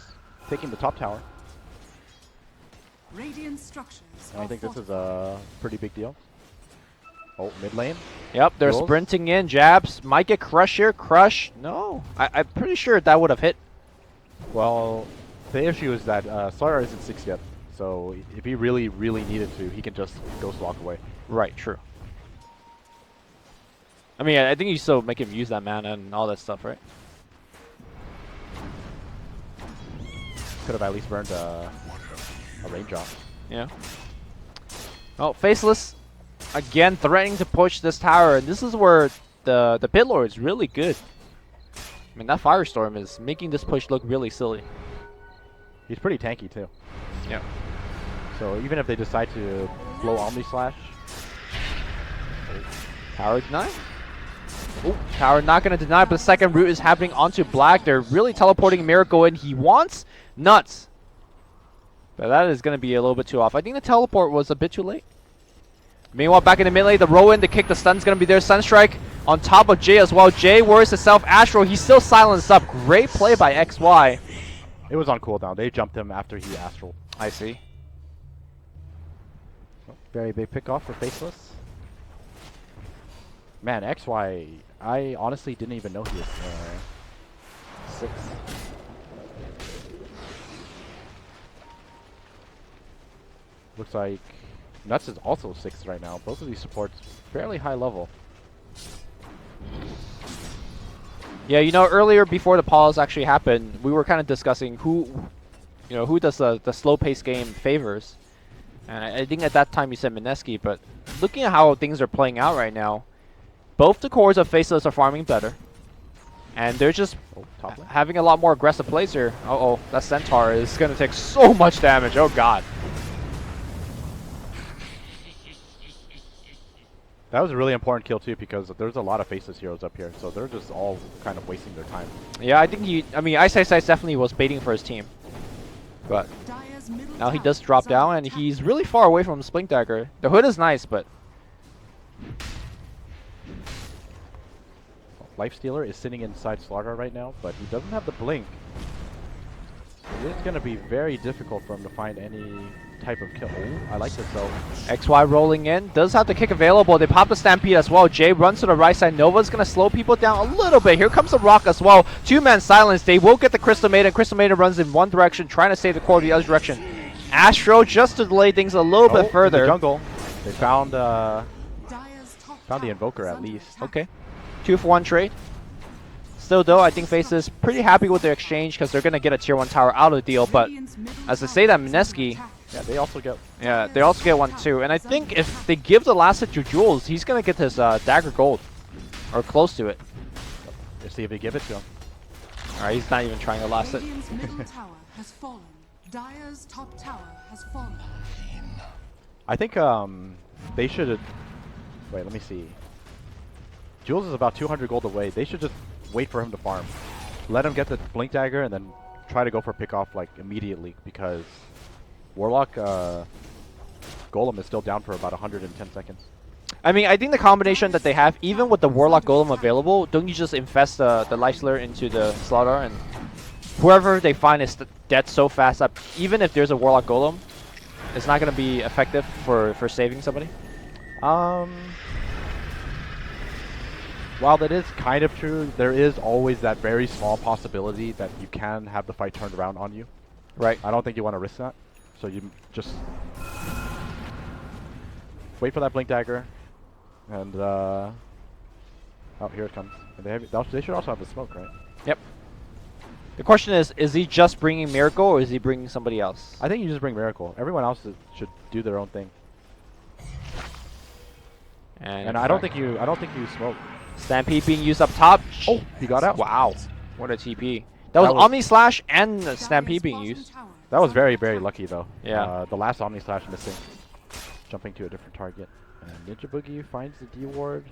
taking the top tower. Radiant structures And I think this is a pretty big deal. Oh, mid lane. Yep, they're Duels. sprinting in. Jabs might get Crush here. Crush, no. I'm pretty sure that would have hit. Well, the issue is that Slara isn't 6 yet. So if he really needed to, he can just Ghost Walk away. Right, true. I mean, I think you still make him use that mana and all that stuff, right? Could have at least burned a range off. Yeah. Oh, Faceless again threatening to push this tower, and this is where the Pit Lord is really good. I mean, that Firestorm is making this push look really silly. He's pretty tanky too. Yeah. So even if they decide to blow Omni Slash, Tower deny? Oh, tower not going to deny, but the second root is happening onto Black. They're really teleporting Miracle in. He wants Nuts. But that is going to be a little bit too off. I think the teleport was a bit too late. Meanwhile, back in the mid lane, the roll in, the kick, the stun's going to be there. Sunstrike on top of Jay as well. Jay worries himself. Astro, he's still silenced up. Great play by XY. it was on cooldown. They jumped him after he Astral. I see. Very big pick off for Faceless. Man, XY, I honestly didn't even know he was 6. Looks like Nuts is also 6 right now. Both of these supports fairly high level. Yeah, you know, earlier before the pause actually happened, we were kind of discussing who does the slow-paced game favors. And I think at that time you said Mineski, but looking at how things are playing out right now, both the cores of Faceless are farming better. And they're just having a lot more aggressive plays here. Uh-oh, that Centaur is going to take so much damage. Oh, God. That was a really important kill too because there's a lot of Faceless heroes up here, so they're just all kind of wasting their time. Yeah, I think Ice Ice Ice definitely was baiting for his team. But now he does drop down, and he's really far away from Splink Dagger. The hood is nice, but... Lifestealer is sitting inside Slaughter right now, but he doesn't have the blink. So it's going to be very difficult for him to find any type of kill. Ooh, I like this though. XY rolling in. Does have the kick available. They pop the Stampede as well. Jay runs to the right side. Nova's going to slow people down a little bit. Here comes the Rock as well. 2-man silence. They will get the Crystal Maiden. Crystal Maiden runs in one direction, trying to save the core the other direction. Astro just to delay things a little bit further. In the jungle. They found the Invoker at least. Okay. 2-for-1 trade. Still though, I think FaZe is pretty happy with their exchange because they're going to get a tier 1 tower out of the deal. But as I say that, Mineski... Yeah, they also get... Yeah, they also get one too. And I think if they give the last hit to Jules, he's going to get his dagger gold. Or close to it. Let's see if they give it to him. Alright, he's not even trying to last it. Middle tower has fallen. Dire's top tower has fallen. I think they should... Wait, let me see. Jules is about 200 gold away. They should just wait for him to farm. Let him get the Blink Dagger and then try to go for pick-off like immediately because Warlock Golem is still down for about 110 seconds. I mean, I think the combination that they have, even with the Warlock Golem available, don't you just infest the Lifestealer into the Slaughter and whoever they find is dead so fast that even if there's a Warlock Golem, it's not going to be effective for saving somebody? While that is kind of true, there is always that very small possibility that you can have the fight turned around on you. Right. I don't think you want to risk that. So you just wait for that Blink Dagger. And, oh, here it comes. They should also have the smoke, right? Yep. The question is he just bringing Miracle or is he bringing somebody else? I think you just bring Miracle. Everyone else should do their own thing. And I don't think you smoke. Stampede being used up top. Oh, he got out. Wow. What a TP. That was Omni Slash and the Stampede being used. That was very, very lucky though. Yeah. The last Omni Slash missing. Jumping to a different target. And Ninja Boogie finds the D ward.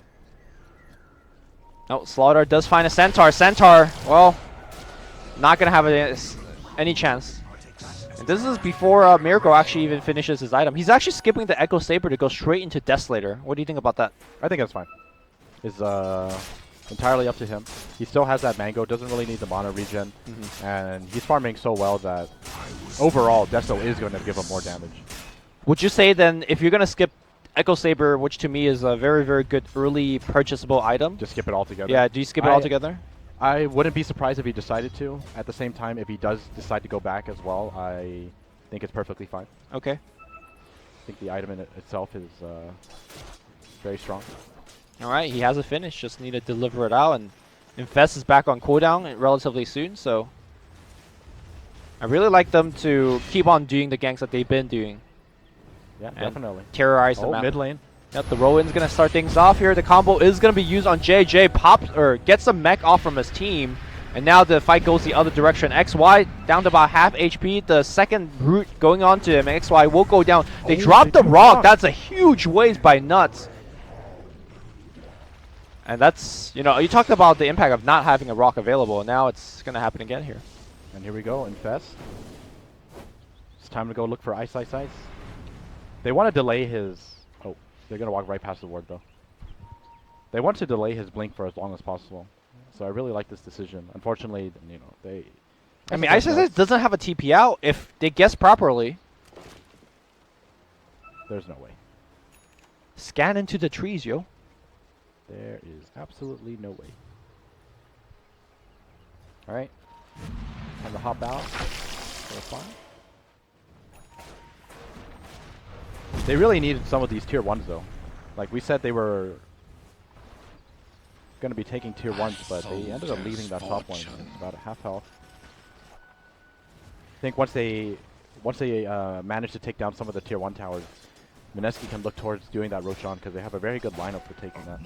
No, Slaughter does find a Centaur. Centaur, well, not going to have any chance. And this is before Miracle actually even finishes his item. He's actually skipping the Echo Saber to go straight into Desolator. What do you think about that? I think that's fine. It's entirely up to him. He still has that Mango, doesn't really need the mana regen. And he's farming so well that overall, Deso is going to give him more damage. Would you say then, if you're going to skip Echo Saber, which to me is a very, very good early purchasable item. Just skip it all together. Yeah, do you skip it all together? I wouldn't be surprised if he decided to. At the same time, if he does decide to go back as well, I think it's perfectly fine. Okay. I think the item in itself is very strong. All right, he has a finish. Just need to deliver it out. And Infest is back on cooldown relatively soon, so I really like them to keep on doing the ganks that they've been doing. Yeah, definitely. Terrorize the map. Mid lane. Yep, the roll-in's going to start things off here. The combo is going to be used on JJ. Pops or gets a mech off from his team. And now the fight goes the other direction. XY down to about half HP. The second route going on to him. XY will go down. They dropped the rock. That's a huge waste by Nuts. And that's, you know, you talked about the impact of not having a rock available. And now it's going to happen again here. And here we go, Infest. It's time to go look for Ice. They want to delay his... Oh, they're going to walk right past the ward, though. They want to delay his blink for as long as possible. So I really like this decision. Unfortunately, you know, they... I mean, Ice doesn't have a TP out if they guess properly. There's no way. Scan into the trees, yo. There is absolutely no way. Alright. Time to hop out. For fun. They really needed some of these tier 1s though. Like we said, they were going to be taking tier 1s, but they ended up leaving that top lane. It's about a half health. I think once they manage to take down some of the tier 1 towers, Mineski can look towards doing that Roshan because they have a very good lineup for taking that.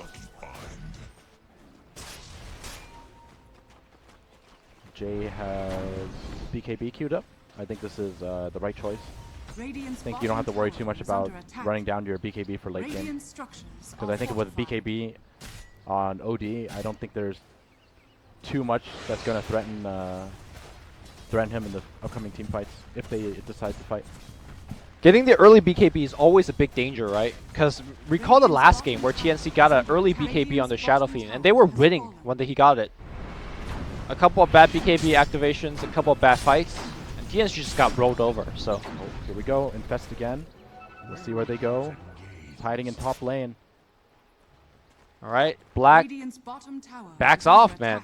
Jay has BKB queued up. I think this is the right choice. I think you don't have to worry too much about running down your BKB for late game. Because I think with BKB on OD, I don't think there's too much that's going to threaten him in the upcoming team fights if they decide to fight. Getting the early BKB is always a big danger, right? Because recall the last game where TNC got an early BKB on the Shadow Fiend, and they were winning when he got it. A couple of bad BKB activations, a couple of bad fights, and TNC just got rolled over. So here we go, Infest again. Let's see where they go. He's hiding in top lane. All right, Black backs off, man.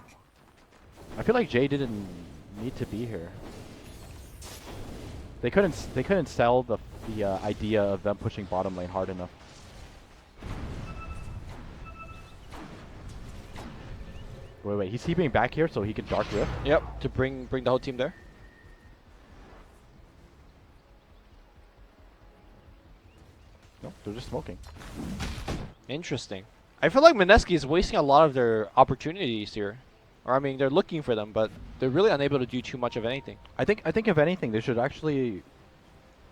I feel like Jay didn't need to be here. They couldn't sell the idea of them pushing bottom lane hard enough. Wait, he's keeping back here so he can Dark Rift? Yep, to bring the whole team there. No, they're just smoking. Interesting. I feel like Mineski is wasting a lot of their opportunities here. Or I mean, they're looking for them, but they're really unable to do too much of anything. I think if anything, they should actually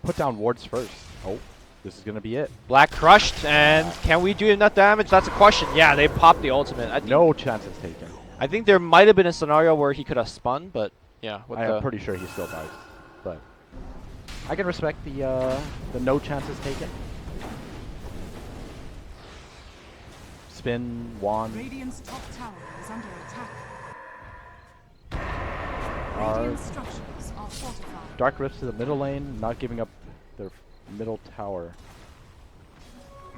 put down wards first. Oh, this is gonna be it. Black crushed, and can we do enough damage? That's a question. Yeah, they popped the ultimate. No chances taken. I think there might have been a scenario where he could have spun, but yeah. I'm pretty sure he still dies. But I can respect the no chances taken. Spin, wand. Radiant's top tower is under attack. Our Structures are fortified. Dark Rifts to the middle lane, not giving up their middle tower.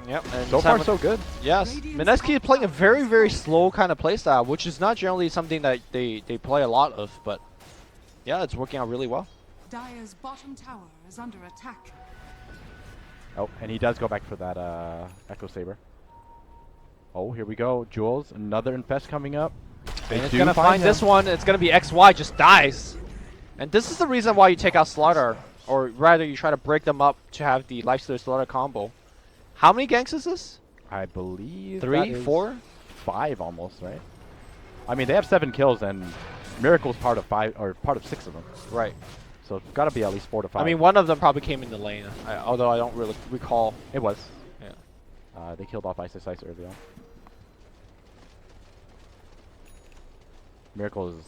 Yep. And so far, so good. Yes. Mineski is playing a very, very slow kind of playstyle, which is not generally something that they play a lot of, but yeah, it's working out really well. Dire's bottom tower is under attack. Oh, and he does go back for that Echo Saber. Oh, here we go. Jules, another Infest coming up. And it's going to find this one. It's going to be XY, just dies. And this is the reason why you take out Slaughter, or rather you try to break them up to have the Lifesteal Slaughter combo. How many ganks is this? I believe 3, 4? 5 almost, right? I mean, they have 7 kills, and Miracle's part of 5 or part of 6 of them. Right. So it's got to be at least 4 to 5. I mean, one of them probably came in the lane, although I don't really recall. It was. Yeah. They killed off Ice early on. Miracle is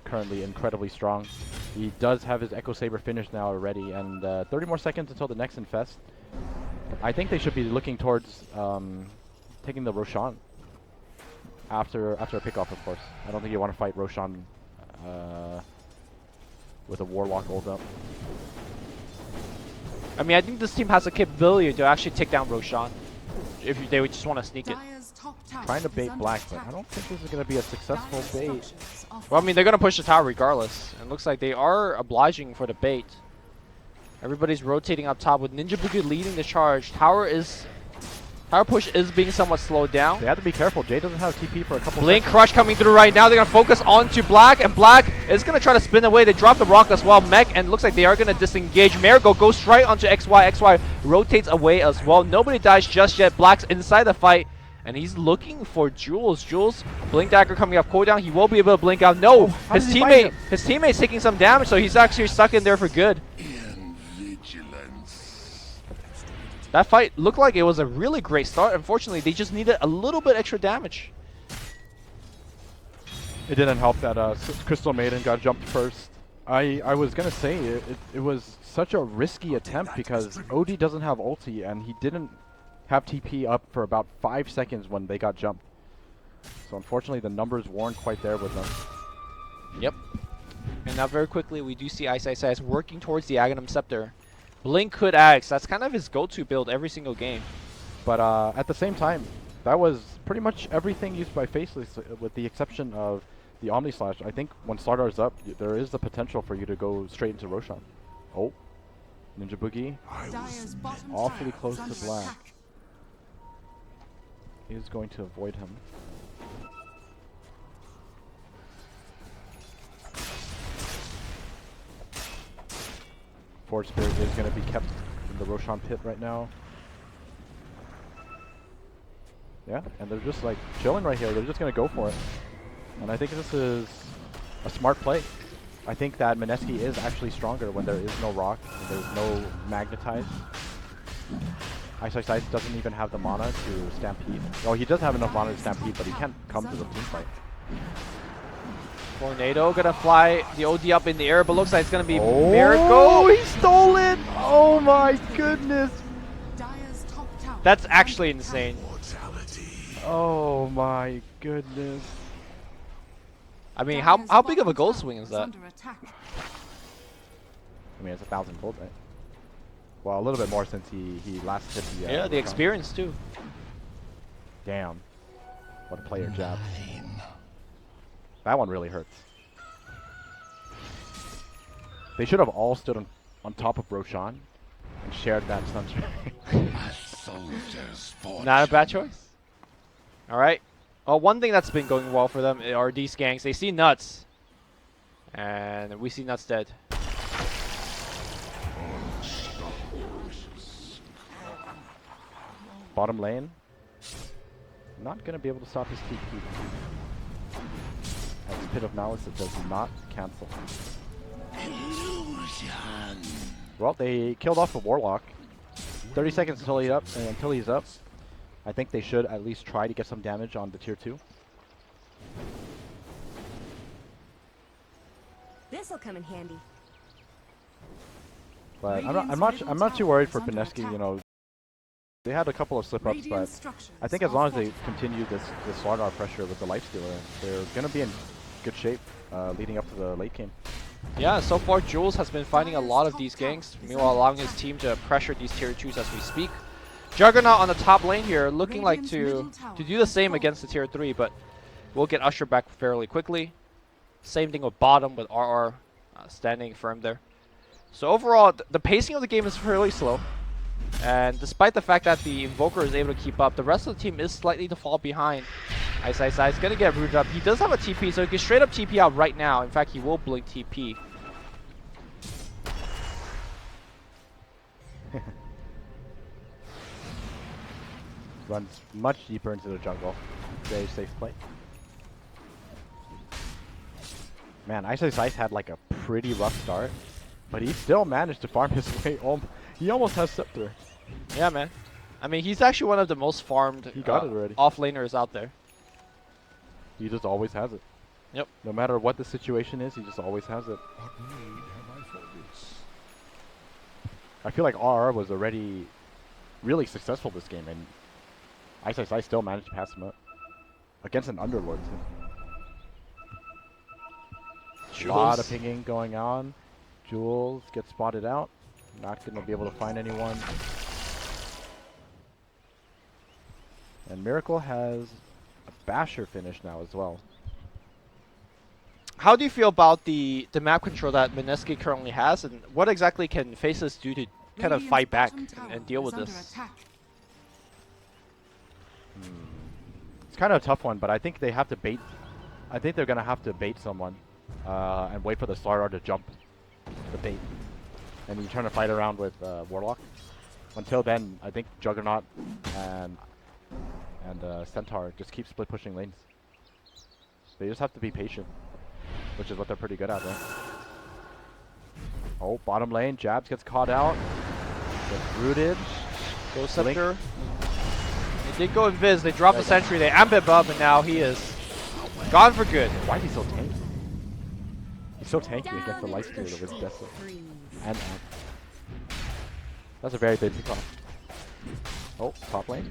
currently incredibly strong. He does have his Echo Saber finished now already, and 30 more seconds until the next Infest. I think they should be looking towards taking the Roshan after a pickoff, of course. I don't think you want to fight Roshan with a Warlock ult up. I mean, I think this team has the capability to actually take down Roshan if they would just want to sneak it. Trying to bait Black, but I don't think this is going to be a successful bait. Well, I mean, they're going to push the tower regardless. And it looks like they are obliging for the bait. Everybody's rotating up top with Ninja Boogie leading the charge. Tower push is being somewhat slowed down. They have to be careful. Jay doesn't have TP for a couple Blink seconds. Crush coming through right now. They're going to focus onto Black, and Black is going to try to spin away. They drop the rock as well. Mech, and looks like they are going to disengage. Marigold goes straight onto XY. XY rotates away as well. Nobody dies just yet. Black's inside the fight, and he's looking for Jules. Jules, Blink Dagger coming off cooldown. He will be able to blink out. No, his teammate's taking some damage, so he's actually stuck in there for good. That fight looked like it was a really great start. Unfortunately, they just needed a little bit extra damage. It didn't help that Crystal Maiden got jumped first. I was going to say it was such a risky attempt because OD doesn't have ulti, and he didn't have TP up for about 5 seconds when they got jumped. So unfortunately, the numbers weren't quite there with them. Yep. And now very quickly, we do see Ice working towards the Aghanim Scepter. Blink could Axe. That's kind of his go-to build every single game. But at the same time, That was pretty much everything used by Faceless, with the exception of the Omni Slash. I think when Slardar's up, there is the potential for you to go straight into Roshan. Oh, Ninja Boogie, Dire's bottom awfully tower close is to under Black. attack. He's going to avoid him. Forge Spirit is going to be kept in the Roshan pit right now. Yeah, and they're just like chilling right here. They're just going to go for it. And I think this is a smart play. I think that Mineski is actually stronger when there is no rock, and there's no magnetize. Ice doesn't even have the mana to stampede. Oh, he does have enough mana to stampede, but he can't come to the team fight. Tornado gonna fly the OD up in the air, but looks like it's gonna be Oh, Miracle. he stole it! Oh my goodness! Dire's top tower That's is actually under attack. insane. Mortality. Oh my goodness. I mean, Dire's how big of a bottom gold tower swing is is that? under attack. I mean, it's 1,000 gold, right? Well, a little bit more since he last hit the... Yeah, the Roshan. experience too. Damn. What a player jab. That one really hurts. They should have all stood on top of Roshan and shared that sunstrike. A soldier's fortune. Not a bad choice. All right. Well, one thing that's been going well for them are these ganks. They see Nuts, and we see Nuts dead. Bottom lane. Not going to be able to stop his TP. As Pit of Malice, it does not cancel. Illusion. Well, they killed off the Warlock. 30 seconds until he's up. I think they should at least try to get some damage on the tier 2. This'll come in handy. But I'm not too worried for Mineski. You know, they had a couple of slip ups, but I think as long as they continue this Slardar pressure with the Lifestealer, they're gonna be in good shape leading up to the late game. Yeah, so far Jules has been finding a lot of these ganks, meanwhile allowing his team to pressure these tier 2s as we speak. Juggernaut on the top lane here, looking like to do the same against the tier 3, but we'll get Usher back fairly quickly. Same thing with bottom with RR standing firm there. So overall, the pacing of the game is fairly slow. And despite the fact that the Invoker is able to keep up, the rest of the team is slightly to fall behind. Ice is going to get rooted up. He does have a TP, so he can straight up TP out right now. In fact, he will blink TP. Runs much deeper into the jungle. Very safe play. Man, Ice had like a pretty rough start, but he still managed to farm his way. He almost has Scepter. Yeah, man. I mean, he's actually one of the most farmed He got it already. off-laners out there. He just always has it. Yep. No matter what the situation is, he just always has it. What need have I for this? I feel like RR was already really successful this game, and Ice still managed to pass him up against an Underlord too. A lot of pinging going on. Jules gets spotted out. Not going to be able to find anyone. And Miracle has a Basher finish now as well. How do you feel about the map control that Mineski currently has, and what exactly can Faceless do to kind of fight back and deal with this? It's kind of a tough one, but I think they have to bait. I think they're going to have to bait someone and wait for the Slardar to jump the bait. And you turn to fight around with Warlock. Until then, I think Juggernaut and Centaur just keep split pushing lanes. They just have to be patient, which is what they're pretty good at, right? Oh, bottom lane, Jabs gets caught out. Gets rooted. Go Scepter. They did go Invis, they dropped the sentry, they amp it up, and now he is gone for good. Why is he so tanky? He's so tanky against the Lifestealer with Desolate. And amp. That's a very big pick off. Oh, top lane.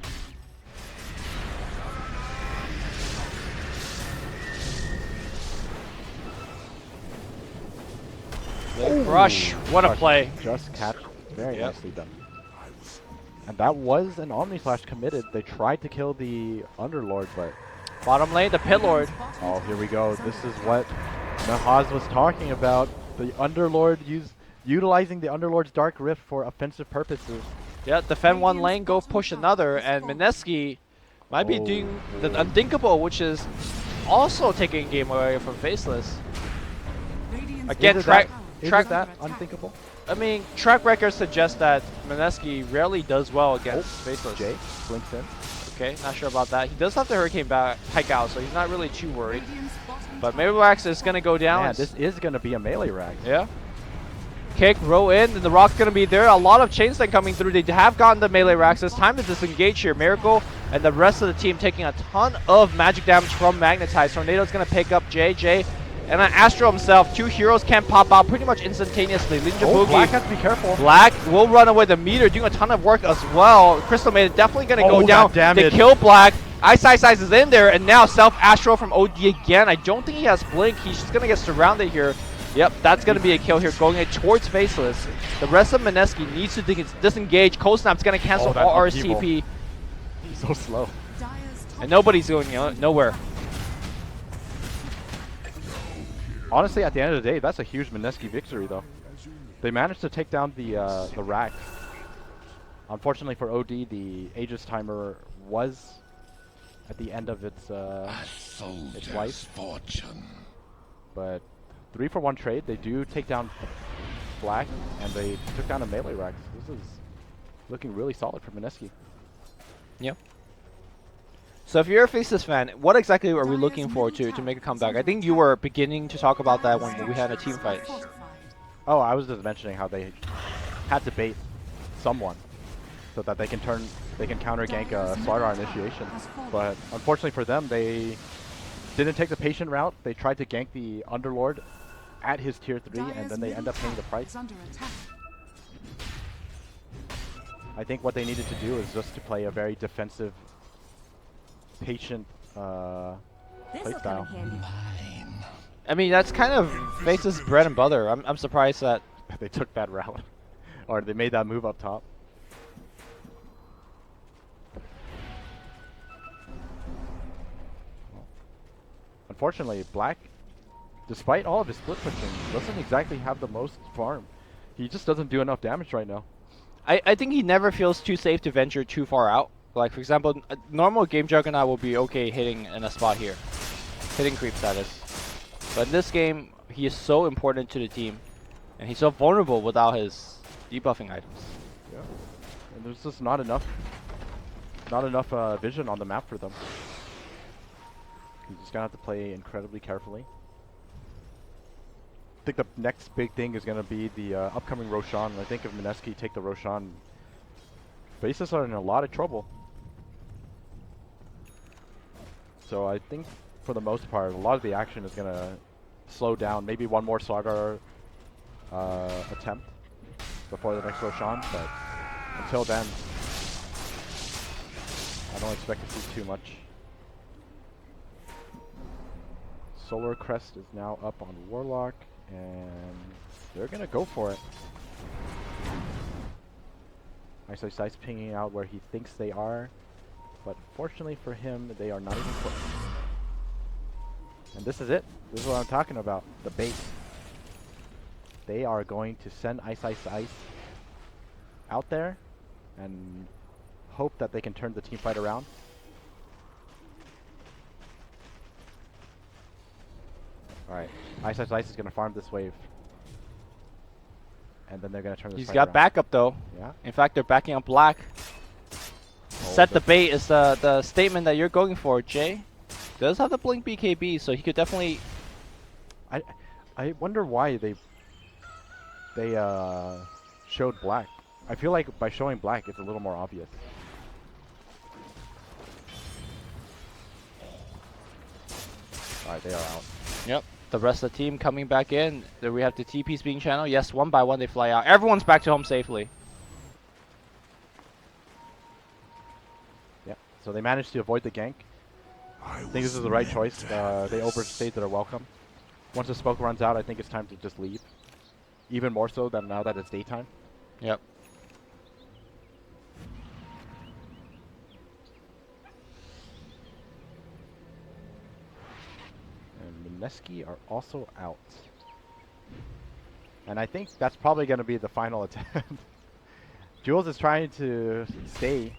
Crush, what a play. Just catch. Very nicely done. And that was an Omni Slash committed. They tried to kill the Underlord, but... Bottom lane, the Pit Lord. Oh, here we go. This is what Nahaz was talking about. The Underlord utilizing the Underlord's Dark Rift for offensive purposes. Yeah, defend one lane, go push another, and Mineski might be doing the unthinkable, which is also taking game away from Faceless. Again, Is track that unthinkable? I mean, track record suggests that Mineski rarely does well against Faceless. Jay blinks in. Okay, not sure about that. He does have the Hurricane Pike out, so he's not really too worried. But Melee Rax is going to go down. Man, this is going to be a melee rack. Yeah. Kick, roll in, and the Rock's going to be there. A lot of chain stun coming through. They have gotten the Melee Rax. It's time to disengage here. Miracle and the rest of the team taking a ton of magic damage from Magnetize. Tornado's going to pick up JJ. And Astro himself, 2 heroes can pop out pretty much instantaneously. Black has to be careful. Black will run away. The meter doing a ton of work as well. Crystal Maiden definitely going to go down to kill Black. Ice is in there, and now Self Astro from OD again. I don't think he has Blink. He's just going to get surrounded here. Yep, that's going to be a kill here, going in towards Faceless. The rest of Mineski needs to disengage. Cold Snap's going to cancel all RSTP. He's so slow. And nobody's going nowhere. Honestly, at the end of the day, that's a huge Mineski victory, though. They managed to take down the racks. Unfortunately for OD, the Aegis timer was at the end of its life. Fortune. But 3-for-1 trade. They do take down Black, and they took down a melee rack. This is looking really solid for Mineski. Yep. So if you're a Faceless fan, what exactly are we looking for to make a comeback? I think you were beginning to talk about that when we had a team fight. Oh, I was just mentioning how they had to bait someone so that they can counter gank a Slardar initiation. But unfortunately for them, they didn't take the patient route. They tried to gank the Underlord at his tier 3, and then they end up paying the price. I think what they needed to do is just to play a very defensive, patient playstyle. I mean, that's kind of Faceless bread and butter. I'm surprised that they took that route, or they made that move up top. Unfortunately, Black, despite all of his split pushing, doesn't exactly have the most farm. He just doesn't do enough damage right now. I think he never feels too safe to venture too far out. Like, for example, a normal game Juggernaut will be okay hitting in a spot here. Hitting creep status. But in this game, he is so important to the team. And he's so vulnerable without his debuffing items. Yeah. And there's just not enough vision on the map for them. He's just gonna have to play incredibly carefully. I think the next big thing is gonna be the upcoming Roshan. I think if Mineski take the Roshan, Faceless are in a lot of trouble. So I think for the most part, a lot of the action is gonna slow down. Maybe one more Slardar attempt before the next Roshan, but until then, I don't expect to see too much. Solar Crest is now up on Warlock, and they're gonna go for it. Ice pinging out where he thinks they are, but fortunately for him, they are not even close. And this is it. This is what I'm talking about. The bait. They are going to send Ice out there and hope that they can turn the team fight around. Alright, Ice is going to farm this wave. And then they're going to turn this He's fight got around. backup though. Yeah. In fact, they're backing up Black. Set the bait is the statement that you're going for, Jay. Does have the blink BKB, so he could definitely... I wonder why they showed Black. I feel like by showing Black, it's a little more obvious. Alright, they are out. Yep. The rest of the team coming back in. There we have the TPs being channeled. Yes, one by one they fly out. Everyone's back to home safely. Yep. So they managed to avoid the gank. I think this is the right choice. They overstayed their welcome. Once the smoke runs out, I think it's time to just leave. Even more so than now that it's daytime. Yep. Mineski are also out. And I think that's probably going to be the final attempt. Jules is trying to stay.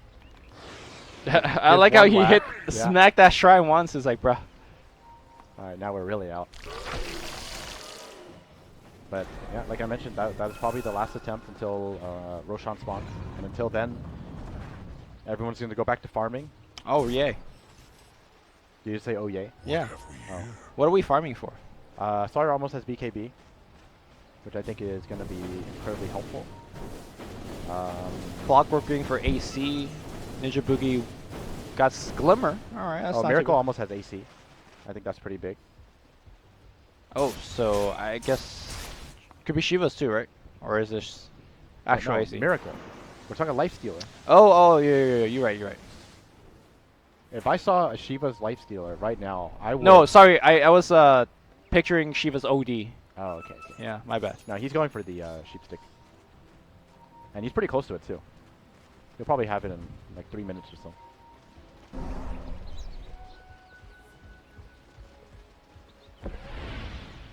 I like how he hit smack that shrine once. It's like, bruh. Alright, now we're really out. But yeah, like I mentioned, that is probably the last attempt until Roshan spawns. And until then, everyone's going to go back to farming. Oh, yay. Did you say oh yay? Yeah. Oh. What are we farming for? Starter almost has BKB, which I think is going to be incredibly helpful. Clockwork going for AC. Ninja Boogie got Glimmer. Alright, that's not Miracle almost has AC. I think that's pretty big. Oh, so I guess could be Shiva's too, right? Or is this actual no, AC? Miracle. We're talking Lifestealer. Oh, yeah, you're right. If I saw a Shiva's Lifestealer right now, I would... No, sorry, I was picturing Shiva's OD. Oh, okay. Yeah, my bad. No, he's going for the Sheepstick. And he's pretty close to it, too. He'll probably have it in like 3 minutes or so.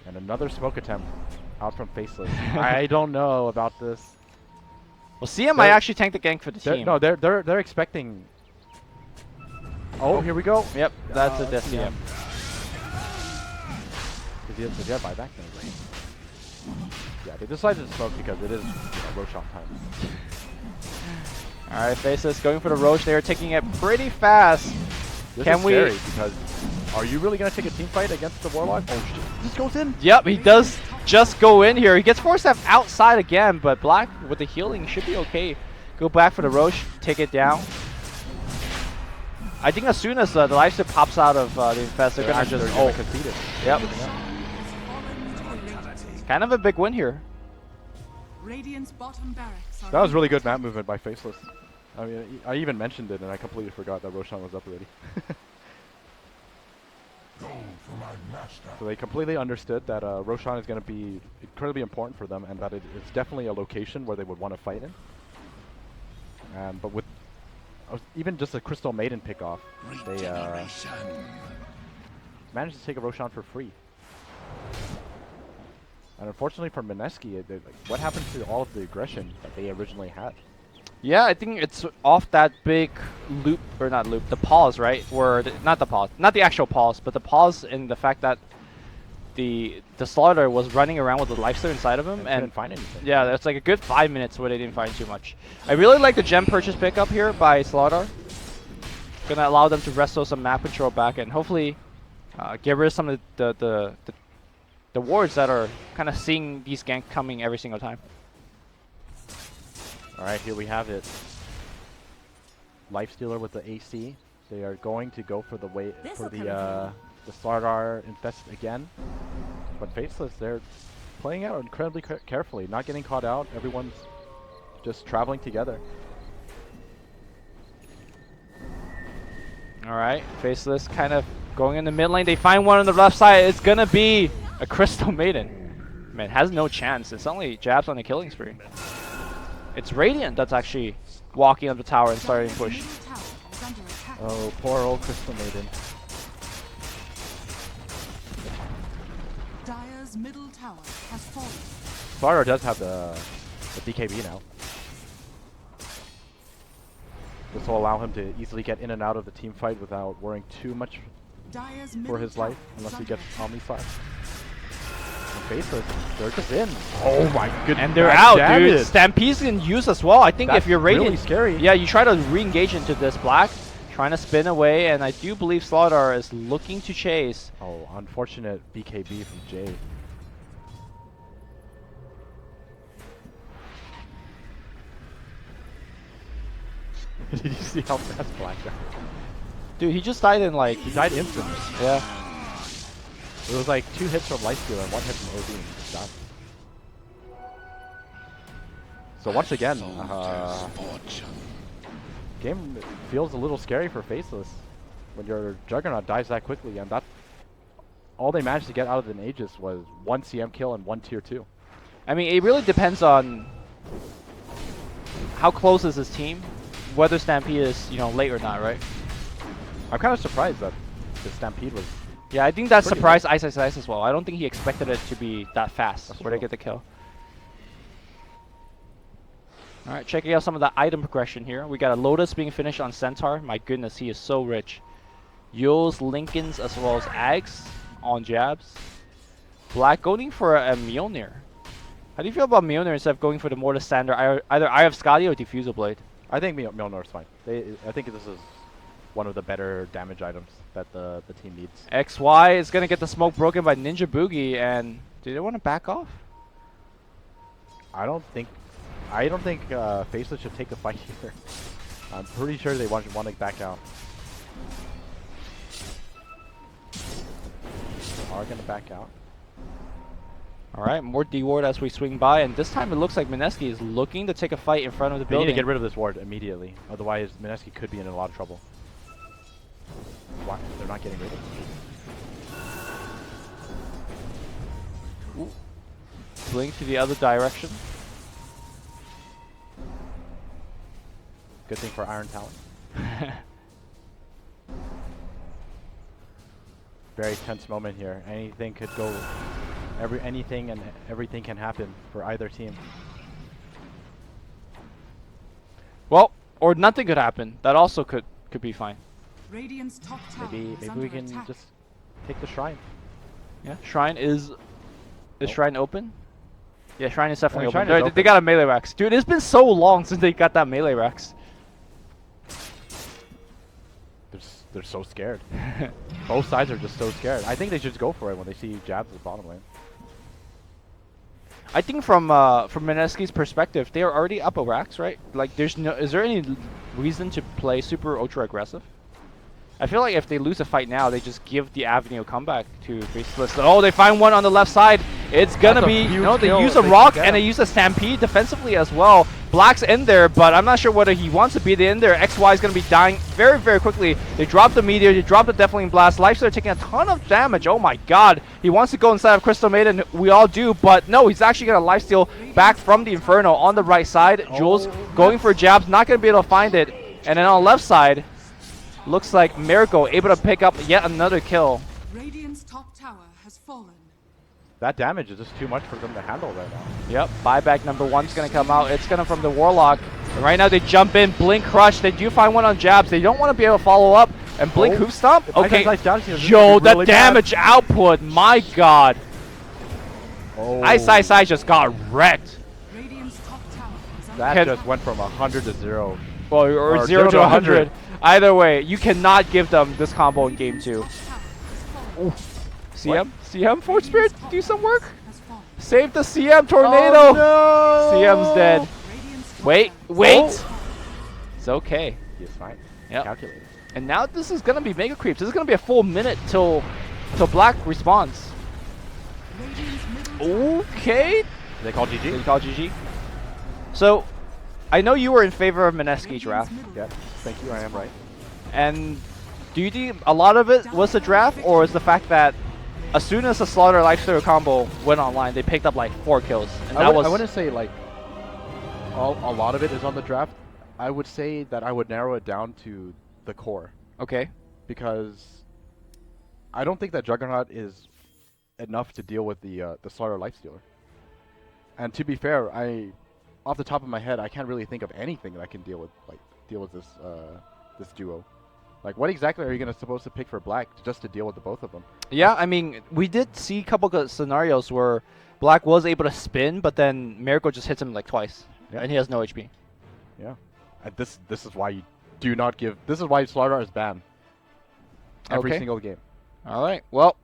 And another smoke attempt out from Faceless. I don't know about this. Well, CM might actually tank the gank for the team. No, they're expecting... Oh, here we go. Yep, that's a death CM. Does he have buyback? No, yeah, they decided to smoke because it is Roshan time. Alright, Faceless going for the Roche. They're taking it pretty fast. This is scary because are you really going to take a team fight against the Warlock? Oh shit, this goes in. Yep, he does just go in here. He gets force step outside again, but Black with the healing should be okay. Go back for the Roche, take it down. I think as soon as the lifesteal pops out of the Infest, they're going to just concede it. Yep. Kind of a big win here. Radiant's bottom barracks are That was really good map movement by Faceless. I mean, I even mentioned it and I completely forgot that Roshan was up already. So they completely understood that Roshan is going to be incredibly important for them and that it's definitely a location where they would want to fight in. But with even just a Crystal Maiden pick-off, they managed to take a Roshan for free. And unfortunately for Mineski, what happened to all of the aggression that they originally had? Yeah, I think it's off that big loop, or not loop, the pause, right? Where not the pause, not the actual pause, but the pause in the fact that the Slaughter was running around with the lifesteal inside of him and didn't find anything. Yeah, that's like a good 5 minutes where they didn't find too much. I really like the gem purchase pickup here by Slaughter. Gonna allow them to wrestle some map control back and hopefully get rid of some of the wards that are kind of seeing these ganks coming every single time. Alright, here we have it. Lifestealer with the AC. They are going to go for the the Slardar Infest again. But Faceless, they're playing out incredibly carefully, not getting caught out. Everyone's just traveling together. Alright, Faceless kind of going in the mid lane. They find one on the left side. It's gonna be a Crystal Maiden. Man, has no chance. It's only jabs on the killing spree. It's Radiant that's actually walking up the tower and starting to push. Oh, poor old Crystal Maiden. Dire's middle tower has fallen. Slardar does have the BKB now. This will allow him to easily get in and out of the team fight without worrying too much for his life, unless he gets Omni Slash. Faceless, they're just in. Oh my goodness. And they're out, dude. Stampede's in use as well. I think That's if you're Radiant, really scary. Yeah, you try to re-engage into this Black, trying to spin away, and I do believe Slaughter is looking to chase. Oh, unfortunate BKB from Jay. Did you see how fast Black got? Dude, he just died in like... He died instantly. Yeah. It was like 2 hits from Lifestealer and 1 hit from OD and he just died. So once again, game feels a little scary for Faceless when your Juggernaut dies that quickly, and that all they managed to get out of the Aegis was 1 CM kill and 1 tier 2. I mean, it really depends on how close is his team, whether Stampede is, late or not, right? I'm kind of surprised that the Stampede was Yeah, I think that Pretty surprised Ice as well. I don't think he expected it to be that fast That's where they true. get the kill. All right, checking out some of the item progression here. We got a Lotus being finished on Centaur. My goodness, he is so rich. Yules, Lincolns, as well as Ags on jabs. Black going for a Mjolnir. How do you feel about Mjolnir instead of going for the more the standard either Eye of Skadi or Diffusal Blade? I think Mjolnir's fine. I think this is one of the better damage items that the team needs. XY is going to get the smoke broken by Ninja Boogie, and do they want to back off? I don't think Faceless should take the fight here. I'm pretty sure they want to back out. They are gonna back out. All right, more D-ward as we swing by, and this time it looks like Mineski is looking to take a fight in front of the They building. need to get rid of this ward immediately, otherwise Mineski could be in a lot of trouble. Why? They're not getting rid of it. Blink to the other direction. Good thing for Iron Talon. Very tense moment here. Anything could go. Anything and everything can happen for either team. Well, or nothing could happen. That also could be fine. Radiant's top tower Maybe is we under can attack. just take the shrine. Yeah, Shrine is Oh. Shrine open? Yeah, Shrine is definitely Shrine open. is They open. got a melee Rex. Dude, it's been so long since they got that melee Rex. They're so scared. Both sides are just so scared. I think they should just go for it when they see jabs at bottom lane. I think from Mineski's perspective, they are already up a Rax, right? Like, is there any reason to play super ultra aggressive? I feel like if they lose a fight now, they just give the avenue a comeback to Faceless. Oh, they find one on the left side. It's gonna That's a be, huge they kill use if a they rock can get and they him. use a stampede defensively as well. Black's in there, but I'm not sure whether he wants to be in there. XY is gonna be dying very, very quickly. They drop the meteor, they drop the Deafening Blast. Lifestealer taking a ton of damage. Oh my god. He wants to go inside of Crystal Maiden. We all do, but no, he's actually gonna lifesteal back from the Inferno on the right side. Jules going for jabs, not gonna be able to find it. And then on the left side, looks like Miracle able to pick up yet another kill. Radiant's top tower has fallen. That damage is just too much for them to handle right now. Yep, buyback number one's gonna come out. It's gonna from the Warlock. And right now they jump in, Blink Crush. They do find one on jabs. They don't want to be able to follow up. And Blink Hoof Stomp? If I Okay. can down here, this Yo, is the really bad. damage output, my god. Oh, Ice just got wrecked. Radiant's top tower is under that Can- just went from 100 to 0. Well, or Or 0 to 0 to 100. Either way, you cannot give them this combo in game Radiant's 2. top tower has fallen. CM Fort Spirit, Radiant's top do some tower work. has fallen. Save the CM Tornado. Oh, no! CM's dead. Radiant's top Wait, tower wait. has fallen. It's okay. He is fine. Yep. Calculated. And now this is gonna be Mega Creeps. This is gonna be a full minute till Black responds. Radiant's middle tower Okay. They call They GG? call GG. So, I know you were in favor of Mineski draft, Yeah, thank you, I am right. and do you think a lot of it was the draft, or is the fact that as soon as the Slaughter Lifestealer combo went online, they picked up like 4 kills, and I that was wouldn't say like a lot of it is on the draft. I would say that I would narrow it down to the core, okay. because I don't think that Juggernaut is enough to deal with the Slaughter Lifestealer. And to be fair, off the top of my head, I can't really think of anything that can deal with this this duo. Like, what exactly are you supposed to pick for Black just to deal with the both of them? Yeah, I mean, we did see a couple of scenarios where Black was able to spin, but then Miracle just hits him like twice, Yeah. and he has no HP. Yeah, this is why you do not give. This is why Slaughter is banned every Okay. single game. All right. Well,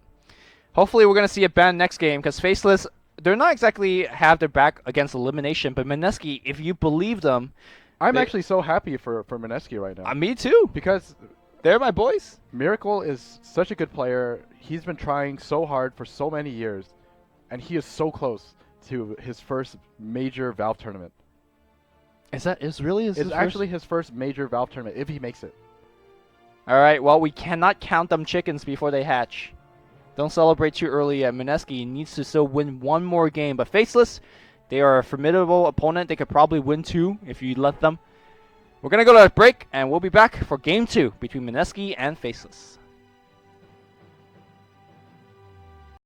hopefully we're gonna see it banned next game because Faceless, they're not exactly have their back against elimination, but Mineski, if you believe them, I'm They- actually so happy for Mineski right now me too. because They're my boys. Miracle is such a good player. He's been trying so hard for so many years, and he is so close to his first major Valve tournament. Is really It's actually his first major Valve tournament if he makes it. All right. Well, we cannot count them chickens before they hatch. Don't celebrate too early yet. Mineski needs to still win one more game, but Faceless, they are a formidable opponent. They could probably win 2 if you let them. We're gonna go to a break, and we'll be back for game 2 between Mineski and Faceless.